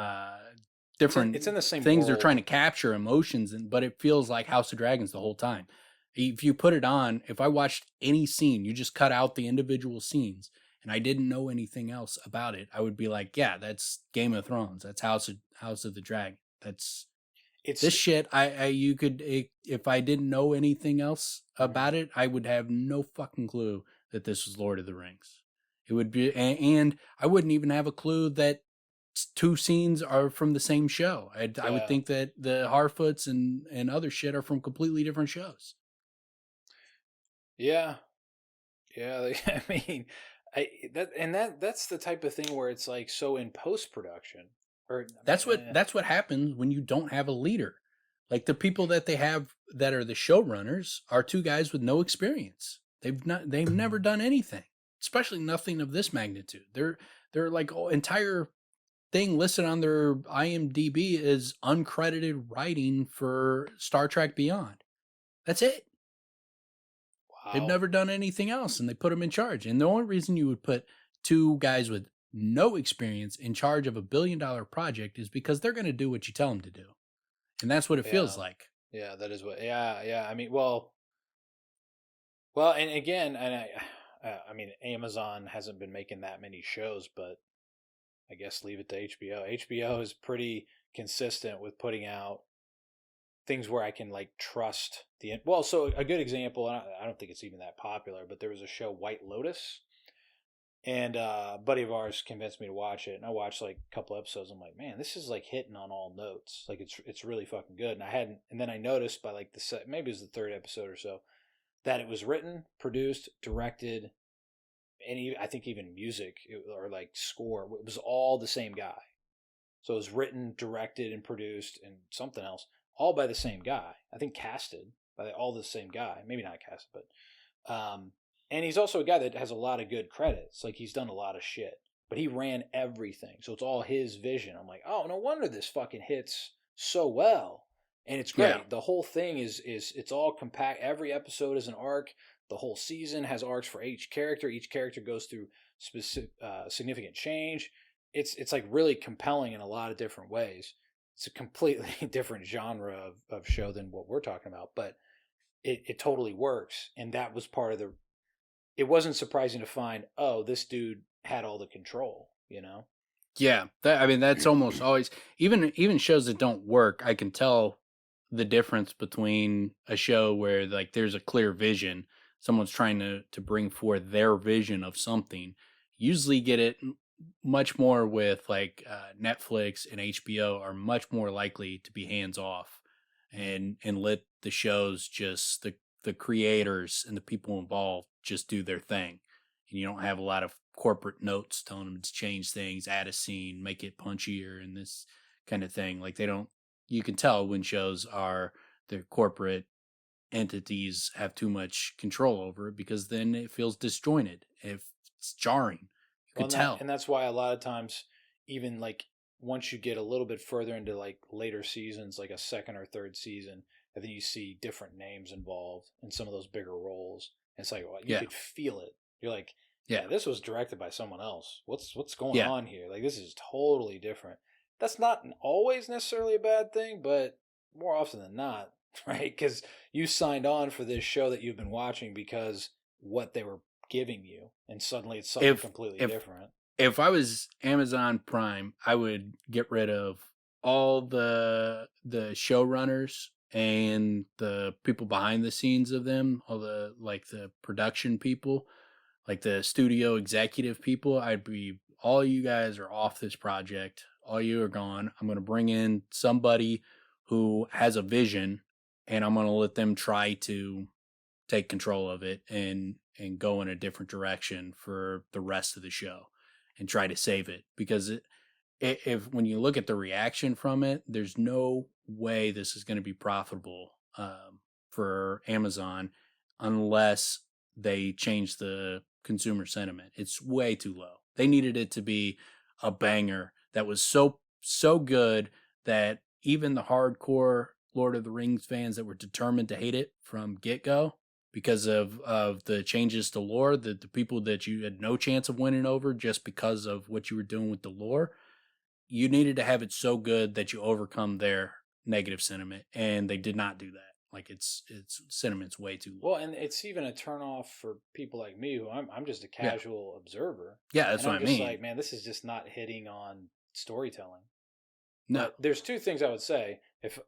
different It's in the same things they're world. trying to capture emotions, and but it feels like House of Dragons the whole time. If you put it on, if I watched any scene, you just cut out the individual scenes, and I didn't know anything else about it, I would be like, yeah, that's Game of Thrones. That's House of the Dragon. That's It's this shit. If I didn't know anything else mhm. about it, I would have no fucking clue that this was Lord of the Rings. It would be, and I wouldn't even have a clue that two scenes are from the same show. I would Yeah, think that the Harfoots and other shit are from completely different shows. yeah, yeah. I mean, that's the type of thing where it's like so in post production, or I mean, That's what happens when you don't have a leader. Like the people that they have that are the showrunners are two guys with no experience. They've never done anything, especially nothing of this magnitude. They're like entire thing listed on their IMDb is uncredited writing for Star Trek Beyond. That's it. They've wow, never done anything else, and they put them in charge. And the only reason you would put two guys with no experience in charge of $1 billion project is because they're going to do what you tell them to do, and that's what it feels yeah, like. yeah. That is what. Yeah, yeah. I mean, and again, I mean, Amazon hasn't been making that many shows, but I guess leave it to HBO. HBO is pretty consistent with putting out things where I can like trust the. Well, so a good example, and I don't think it's even that popular, but there was a show White Lotus, and a buddy of ours convinced me to watch it, and I watched like a couple episodes. I'm like, man, this is like hitting on all notes. Like it's really fucking good. And I hadn't, and then I noticed by like maybe it was the third episode or so that it was written, produced, directed, and I think even music or like score. It was all the same guy. So it was written, directed, and produced, and something else, all by the same guy. I think casted by all the same guy. Maybe not casted, but and he's also a guy that has a lot of good credits. Like he's done a lot of shit, but he ran everything, so it's all his vision. I'm like, oh, no wonder this fucking hits so well, and it's Yeah, great. The whole thing is it's all compact. Every episode is an arc. The whole season has arcs for each character. Each character goes through specific significant change. It's like really compelling in a lot of different ways. It's a completely different genre of show than what we're talking about, but it totally works. And that was part of the. It wasn't surprising to find, oh, this dude had all the control, you know? Yeah, I mean that's almost always even shows that don't work. I can tell the difference between a show where like there's a clear vision, someone's trying to bring forth their vision of something. Usually get it much more with like Netflix and HBO are much more likely to be hands off and let the shows just the creators and the people involved just do their thing, and you don't have a lot of corporate notes telling them to change things, add a scene, make it punchier, and this kind of thing. Like they don't. You can tell when shows are the corporate entities have too much control over it because then it feels disjointed. If it's jarring, you Well, could tell. and that's why a lot of times, even like once you get a little bit further into like later seasons, like a second or third season, I think you see different names involved in some of those bigger roles. And it's like well, you Yeah, could feel it. You're like, yeah, yeah, this was directed by someone else. What's going yeah. on here? Like this is totally different. That's not always necessarily a bad thing, but more often than not, right? Because you signed on for this show that you've been watching because what they were giving you, and suddenly it's something If completely if different. if I was Amazon Prime, I would get rid of all the showrunners and the people behind the scenes of them, all the like the production people, like the studio executive people. I'd be all you guys are off this project. All you are gone. I'm going to bring in somebody who has a vision and I'm going to let them try to take control of it and go in a different direction for the rest of the show and try to save it because if when you look at the reaction from it, there's no way this is going to be profitable for Amazon unless they change the consumer sentiment. It's way too low. They needed it to be a banger that was so good that even the hardcore Lord of the Rings fans that were determined to hate it from get go because of the changes to lore, the people that you had no chance of winning over just because of what you were doing with the lore, you needed to have it so good that you overcome their negative sentiment, and they did not do that. Like it's sentiment's way too low. Well, and it's even a turnoff for people like me who I'm just a Yeah, casual observer, yeah, that's and what I'm I just mean. like, man, this is just not hitting on storytelling. No, But there's two things I would say.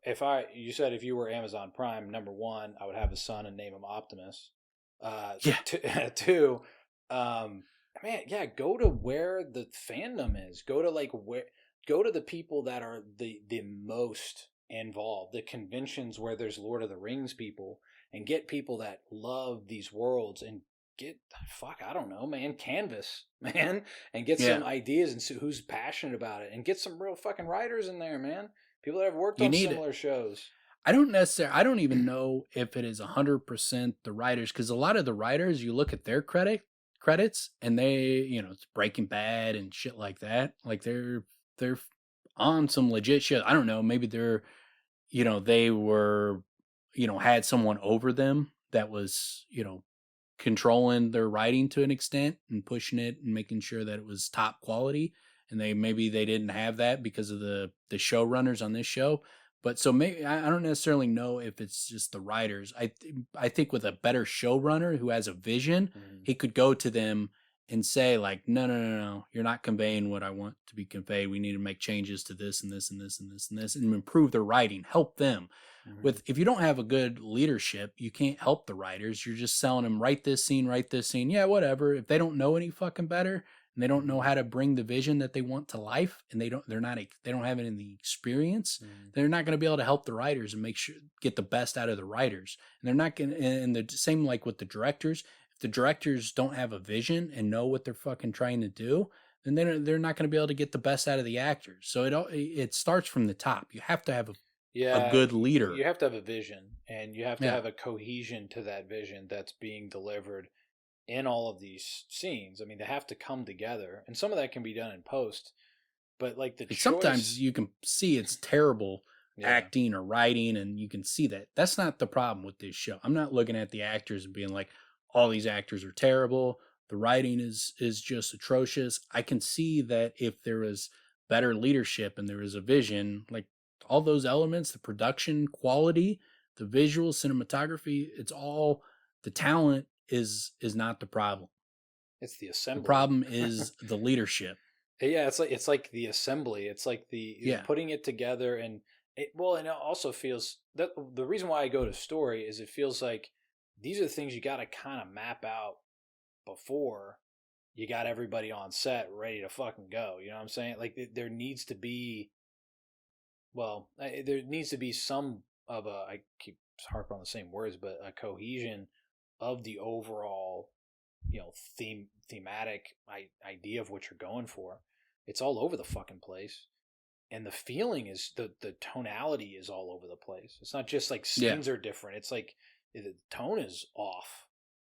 If I you said if you were Amazon Prime, number one, I would have a son and name him Optimus. yeah, Two, um, man, yeah, go to where the fandom is. Go to like where go to the people that are the most involved, the conventions where there's Lord of the Rings people, and get people that love these worlds and get fuck I don't know man canvas man and get yeah. some ideas and see who's passionate about it and get some real fucking writers in there man, people that have worked You on need it. similar shows. I don't necessarily. I don't even know if it is 100% the writers because a lot of the writers, you look at their credits, and they, it's Breaking Bad and shit like that. Like they're on some legit shit. I don't know. Maybe they were, had someone over them that was, controlling their writing to an extent and pushing it and making sure that it was top quality. And maybe they didn't have that because of the showrunners on this show. But so maybe I don't necessarily know if it's just the writers. I think with a better showrunner who has a vision, Mm-hmm. he could go to them and say like, no, no, no, no, you're not conveying what I want to be conveyed. We need to make changes to this and this and this and this and this and improve their writing, help them Mm-hmm. with if you don't have a good leadership, you can't help the writers. You're just selling them write this scene, write this scene. Yeah, whatever. If they don't know any fucking better and they don't know Mm-hmm. how to bring the vision that they want to life and they don't have any of the experience, Mm-hmm. they're not going to be able to help the writers and make sure get the best out of the writers. And they're not going to and the same like with the directors. If the directors don't have a vision and know what they're fucking trying to do, then they're not going to be able to get the best out of the actors. So it starts from the top. You have to have a Yeah, good leader. you have to have a vision and you have to Yeah. have a cohesion to that vision that's being delivered in all of these scenes. I mean, they have to come together, and some of that can be done in post, but like the Like sometimes choice, you can see it's terrible yeah. acting or writing, and you can see that. That's not the problem with this show. I'm not looking at the actors and being like, all these actors are terrible. The writing is just atrocious. I can see that if there was better leadership and there was a vision, like all those elements, the production quality, the visual cinematography, it's all the talent is not the problem. It's the The assembly. problem is the leadership. Yeah, it's like the assembly. It's like the Yeah. putting it together, and and it also feels that the reason why I go to story is it feels like these are the things you got to kind of map out before you got everybody on set ready to fucking go. You know what I'm saying? Like there needs to be, there needs to be some of a, I keep harping on the same words, but a cohesion of the overall, thematic idea of what you're going for. It's all over the fucking place. And the feeling is the tonality is all over the place. It's not just like Yeah. scenes are different. It's like the tone is off.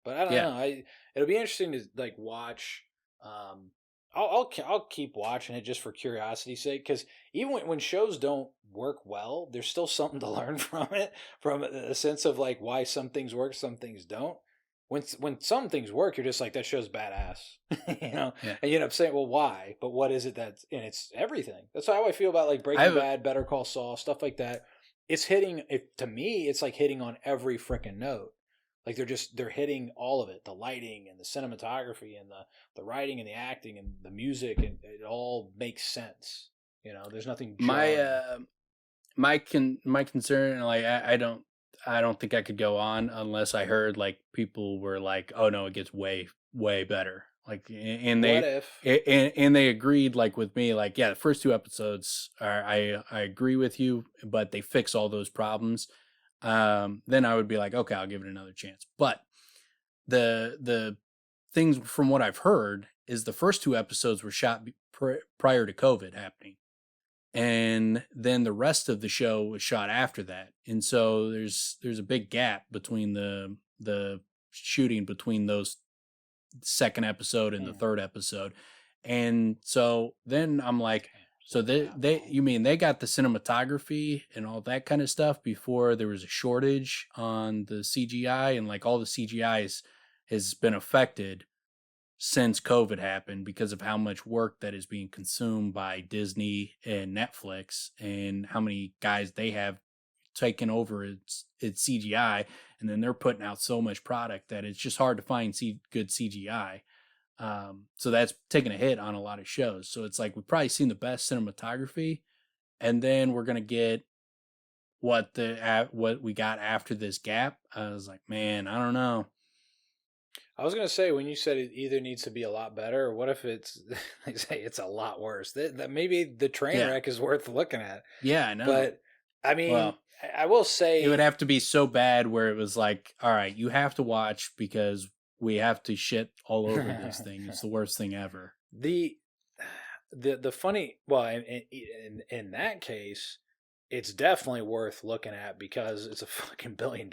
But I don't Yeah. know. It'll be interesting to like watch. Um, I'll keep watching it just for curiosity's sake, because even when shows don't work well, there's still something to learn from it, from a sense of like why some things work, some things don't. When some things work, you're just like, that show's badass, you know, Yeah. and you end up saying, well, why? But what is it that's, and it's everything. That's how I feel about like I Breaking have Bad, Better Call Saul, stuff like that. It's hitting it to me. It's like hitting on every freaking note. Like they're hitting all of it, the lighting and the cinematography and the writing and the acting and the music, and it all makes sense. You know, there's nothing my jarring. my concern, like I don't think I could go on unless I heard like people were like, oh no, it gets way better, like, and What they if? and they agreed like with me, like, yeah, the first two episodes are, I agree with you, but they fix all those problems. Then I would be like, okay, I'll give it another chance. But the things from what I've heard is the first two episodes were shot prior to COVID happening, and then the rest of the show was shot after that. And so there's a big gap between the shooting between those second episode and the Hmm. third episode. And so then I'm like, Damn, so so that they long. you mean they got the cinematography and all that kind of stuff before there was a shortage on the CGI, and like all the CGI has been affected since COVID happened because of how much work that is being consumed by Disney and Netflix, and how many guys they have taken over its CGI, and then they're putting out so much product that it's just hard to find good CGI. So that's taking a hit on a lot of shows. So it's like we've probably seen the best cinematography, and then we're gonna get what we got after this gap. I was like, man, I don't know. I was gonna say, when you said it either needs to be a lot better, or what if it's like say it's a lot worse? That maybe the train Yeah, wreck is worth looking at. yeah, I know. But I mean, Well, I will it would say, have to be so bad where it was like, all right, you have to watch because we have to shit all over this thing. It's the worst thing ever. the the funny, in that case, it's definitely worth looking at because it's a fucking $1 billion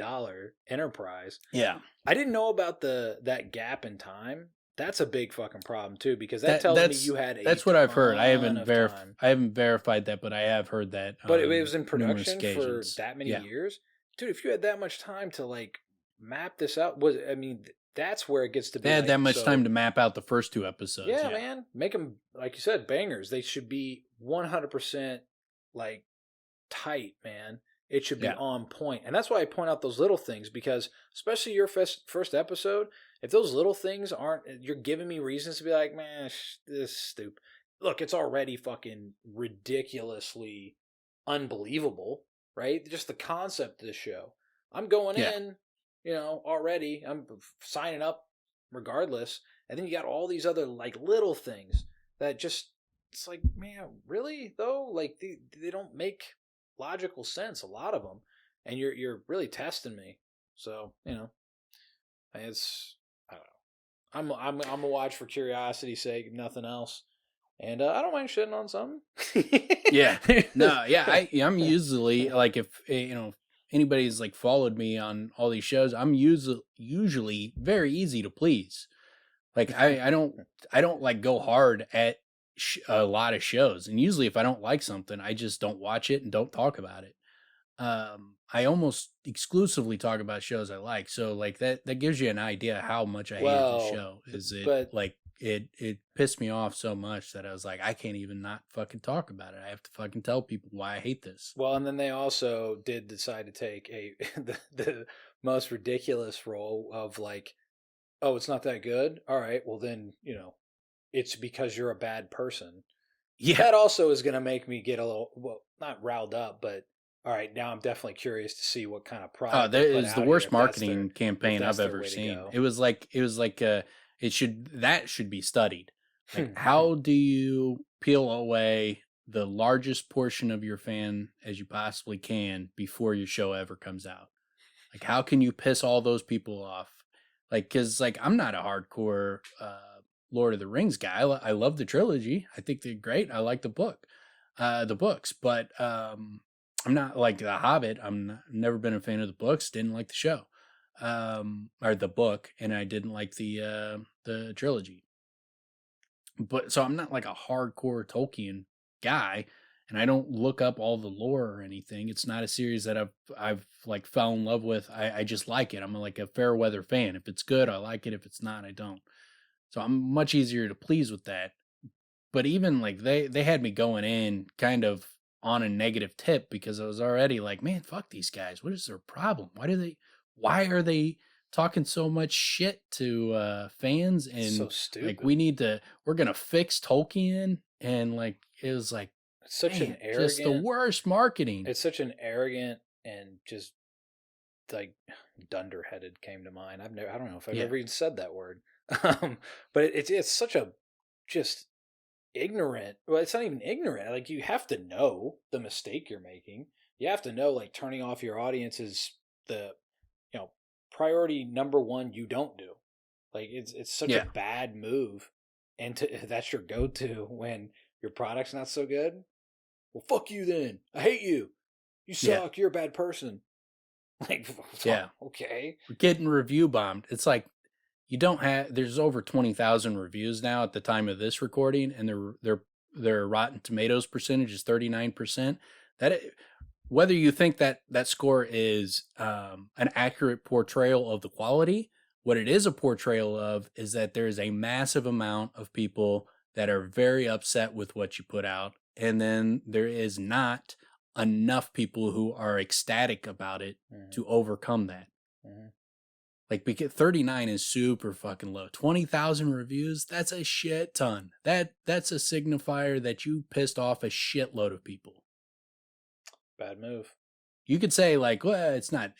enterprise. Yeah. I didn't know about the that gap in time. That's a big fucking problem too, because that That tells me that's you had a that's what I've heard. ton of time. I haven't verified that, but I have heard that But it on was in numerous production for occasions. that many Yeah. years, dude. If you had that much time to like map this out, was I mean, that's where it gets to They be had that like, much time so to map out the first two episodes. yeah, Yeah. man, make them like you said, bangers. They should be 100% like tight, man. It should be Yeah. on point. And that's why I point out those little things, because especially your first episode, if those little things aren't, you're giving me reasons to be like, man, this is stupid. Look, it's already fucking ridiculously unbelievable, right? Just the concept of the show. I'm going Yeah. in, already. I'm signing up regardless. And then you got all these other like little things that just, it's like, man, really though? Like they don't make logical sense, a lot of them, and you're really testing me. So it's, I don't know. I'm a watch for curiosity's sake, if nothing else, and I don't mind shitting on something. Yeah. No, yeah, I'm usually like, if anybody's like followed me on all these shows, I'm usually very easy to please. Like I don't like go hard at a lot of shows, and usually if I don't like something, I just don't watch it and don't talk about it. I almost exclusively talk about shows I like, so like that gives you an idea how much I hated the Well, show. Is it but like it pissed me off so much that I was like, I can't even not fucking talk about it. I have to fucking tell people why I hate this. well, and then they also did decide to take the most ridiculous role of like, oh, it's not that good. All right, well then, it's because you're a bad person. Yeah. That also is going to make me get a little, well, not riled up, but all right, now I'm definitely curious to see what kind of Oh, product they that put is the out here worst marketing if campaign that's I've their ever way to seen. go. That should be studied. Like, how do you peel away the largest portion of your fan as you possibly can before your show ever comes out? Like, how can you piss all those people off? Like, because like I'm not a hardcore Lord of the Rings guy. I love the trilogy. I think they're great. I like the books, but I'm not like the Hobbit. Never been a fan of the books. Didn't like the show, or the book, and I didn't like the trilogy. But so I'm not like a hardcore Tolkien guy, and I don't look up all the lore or anything. It's not a series that I've like fell in love with. I just like it. I'm like a fair weather fan. If it's good, I like it. If it's not, I don't. So I'm much easier to please with that. But even like they had me going in kind of on a negative tip because I was already like, man, fuck these guys. What is their problem? Why are they talking so much shit to fans? So And like stupid. we're gonna fix Tolkien, and like it was like, It's such an man, just the arrogant, worst marketing. it's such an arrogant and just like dunderheaded came to mind. I don't know if I've Yeah. ever even said that word. But it's such a just ignorant. Well, it's not even ignorant. Like you have to know the mistake you're making. You have to know like turning off your audience is the you know priority number one. You don't do like it's such a Yeah. bad move, and that's your go to when your product's not so good. Well, fuck you then. I hate you. You Yeah. suck. You're a bad person. Like, Yeah. okay. We're getting review bombed. It's like you don't have there's over 20,000 reviews now at the time of this recording, and their Rotten Tomatoes percentage is 39%. That whether you think that score is an accurate portrayal of the quality, what it is a portrayal of is that there is a massive amount of people that are very upset with what you put out, and then there is not enough people who are ecstatic about it Mm-hmm. to overcome that. Mm-hmm. Like, because 39 is super fucking low. 20,000 reviews, that's a shit ton. That's a signifier that you pissed off a shitload of people. Bad move. You could say like, well, it's not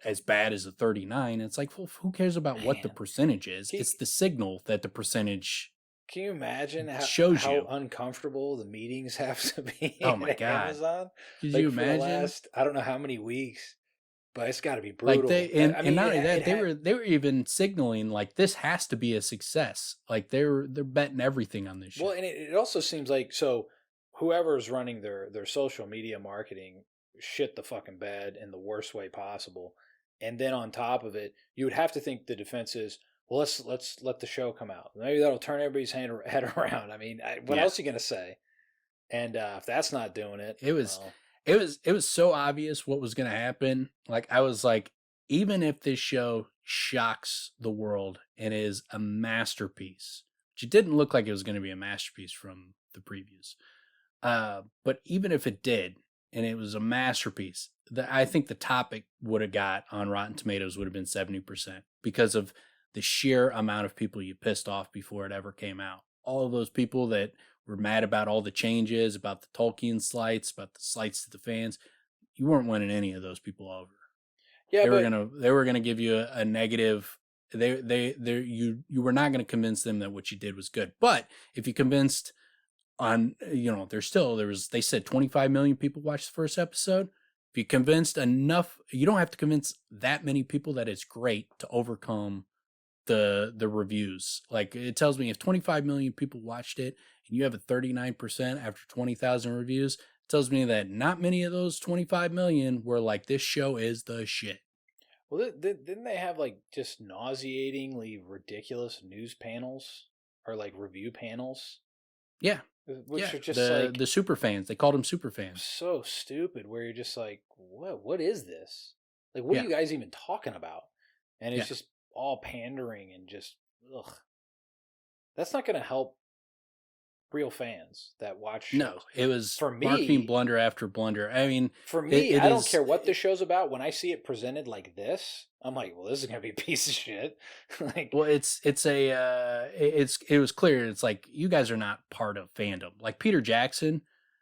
as bad as a 39. It's like, well, who cares about what the Man, percentage is? can, It's the signal that the percentage can you imagine shows how you. uncomfortable the meetings have to be Oh my at god. Amazon? Could you Like for the imagine? last, I don't know how many weeks, but it's got to be Like brutal. I and mean, not only it that, had. they were even signaling like this has to be a success. Like they're betting everything on this Well, shit. and it also seems like so whoever's running their social media marketing shit the fucking bed in the worst way possible, and then on top of it, you would have to think the defense is, well, let's let the show come out. Maybe that'll turn everybody's head around. I mean, what Yeah. else are you gonna say? And if that's not doing it, It was well, it was so obvious what was going to happen. Like I was like, even if this show shocks the world and is a masterpiece, which it didn't look like it was going to be a masterpiece from the previews. But even if it did and it was a masterpiece, I think the topic would have got on Rotten Tomatoes would have been 70% because of the sheer amount of people you pissed off before it ever came out. All of those people that were mad about all the changes, about the Tolkien slights, about the slights to the fans. You weren't winning any of those people over. yeah, but They were gonna give you a negative. You were not gonna convince them that what you did was good. But if you convinced on they said 25 million people watched the first episode. If you convinced enough, you don't have to convince that many people that it's great to overcome the reviews. Like it tells me if 25 million people watched it and you have a 39% after 20,000 reviews, it tells me that not many of those 25 million were like this show is the shit. well, didn't they have like just nauseatingly ridiculous news panels or like review panels, Yeah. which Yeah. are just like The super fans, they called them super fans. so stupid where you're just like what is this, like what are Yeah. you guys even talking about, and it's Yeah. just all pandering and just ugh. That's not going to help real fans that watch shows. No, it was For marketing me, blunder after blunder. I mean, for me, it I don't is. care what the show's about. When I see it presented like this, I'm like, well, this is gonna be a piece of shit. Like, Well, it was clear. It's like you guys are not part of fandom. Like Peter Jackson,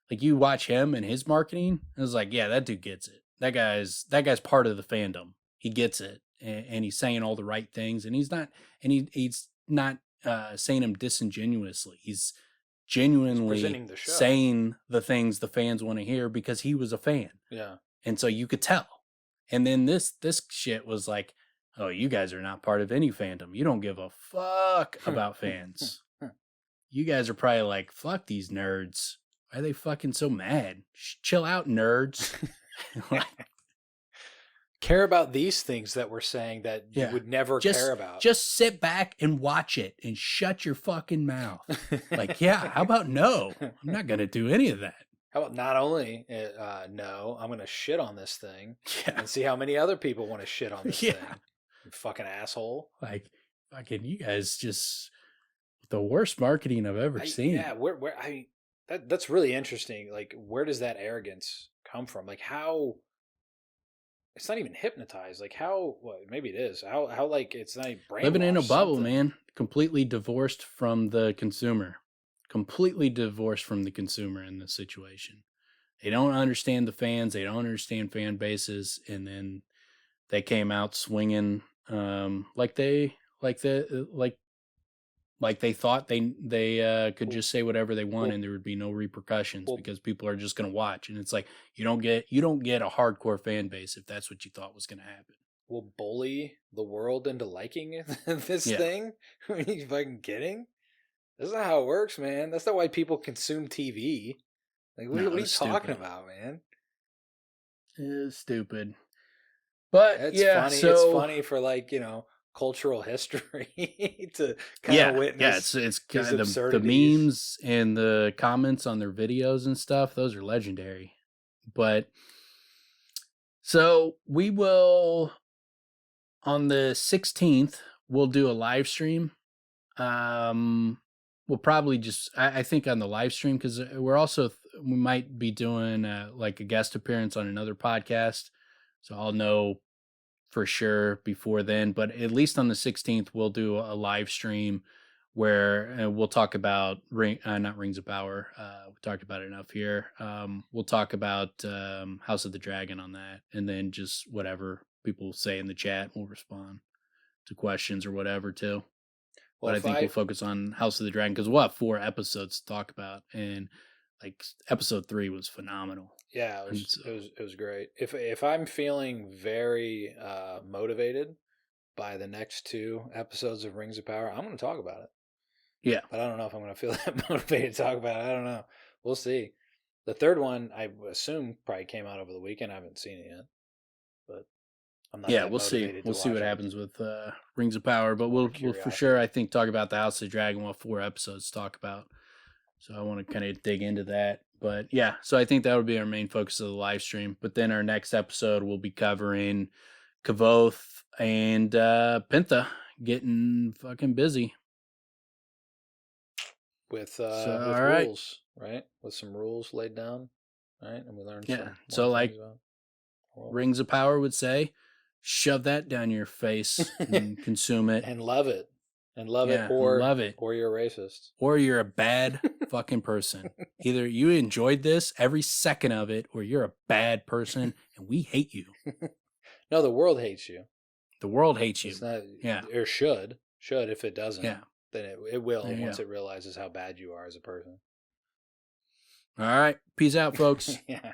like you watch him and his marketing, it was like, yeah, that dude gets it. That guy's part of the fandom. He gets it, and he's saying all the right things, and he's not saying them disingenuously. He's genuinely presenting the show. saying the things the fans want to hear because he was a fan. Yeah. And so you could tell. And then this shit was like, oh, you guys are not part of any fandom. You don't give a fuck about fans. You guys are probably like, fuck these nerds. Why are they fucking so mad? Chill out, nerds. Care about these things that we're saying that you would never care about. Just sit back and watch it and shut your fucking mouth. Like, yeah, how about no? I'm not going to do any of that. How about not only no, I'm going to shit on this thing and see how many other people want to shit on this thing. You fucking asshole. Like, fucking, you guys just the worst marketing I've ever seen. Yeah, that's really interesting. Like, where does that arrogance come from? Like, how it's not even hypnotized. Like, how? Well, maybe it is. How like it's not even brainwashed. Living in a bubble, man. Completely divorced from the consumer. Completely divorced from the consumer in this situation. They don't understand the fans. They don't understand fan bases, and then they came out swinging like they thought they could just say whatever they want and there would be no repercussions because people are just going to watch. And it's like you don't get a hardcore fan base if that's what you thought was going to happen. We'll bully the world into liking this thing. Are you fucking kidding? That's not how it works, man. That's not why people consume TV. Like, what are you talking about, man? It's stupid. But it's yeah, funny. So, it's funny for like, cultural history to kind of witness. Yeah, it's kind of the memes and the comments on their videos and stuff. Those are legendary. But so we will on the 16th. We'll do a live stream. We'll probably just I think on the live stream because we might be doing like a guest appearance on another podcast. So I'll know for sure before then, but at least on the 16th, we'll do a live stream where we'll talk about not Rings of Power. We talked about it enough here. We'll talk about House of the Dragon on that, and then just whatever people say in the chat, we'll respond to questions or whatever too. Well, but I think we'll focus on House of the Dragon because we'll have 4 episodes to talk about, and like episode 3 was phenomenal. Yeah, it was great. If I'm feeling very motivated by the next 2 episodes of Rings of Power, I'm going to talk about it. Yeah, but I don't know if I'm going to feel that motivated to talk about it. I don't know. We'll see. The third one, I assume, probably came out over the weekend. I haven't seen it yet, but I'm not. Yeah, we'll see. We'll see what happens with Rings of Power, but we'll for sure, I think, talk about the House of the Dragon. We'll have 4 episodes to talk about. So I want to kind of dig into that. But yeah, so I think that would be our main focus of the live stream. But then our next episode will be covering Kavoth and Pintha getting fucking busy. With rules, right? With some rules laid down, right? And we learned so like Rings of Power would say, shove that down your face and consume it. And love it. And love it, or you're a racist. Or you're a bad fucking person. Either you enjoyed this every second of it, or you're a bad person, and we hate you. No, the world hates you. The world hates you. It's not, or should if it doesn't. Yeah. Then it will once it realizes how bad you are as a person. All right. Peace out, folks. Yeah.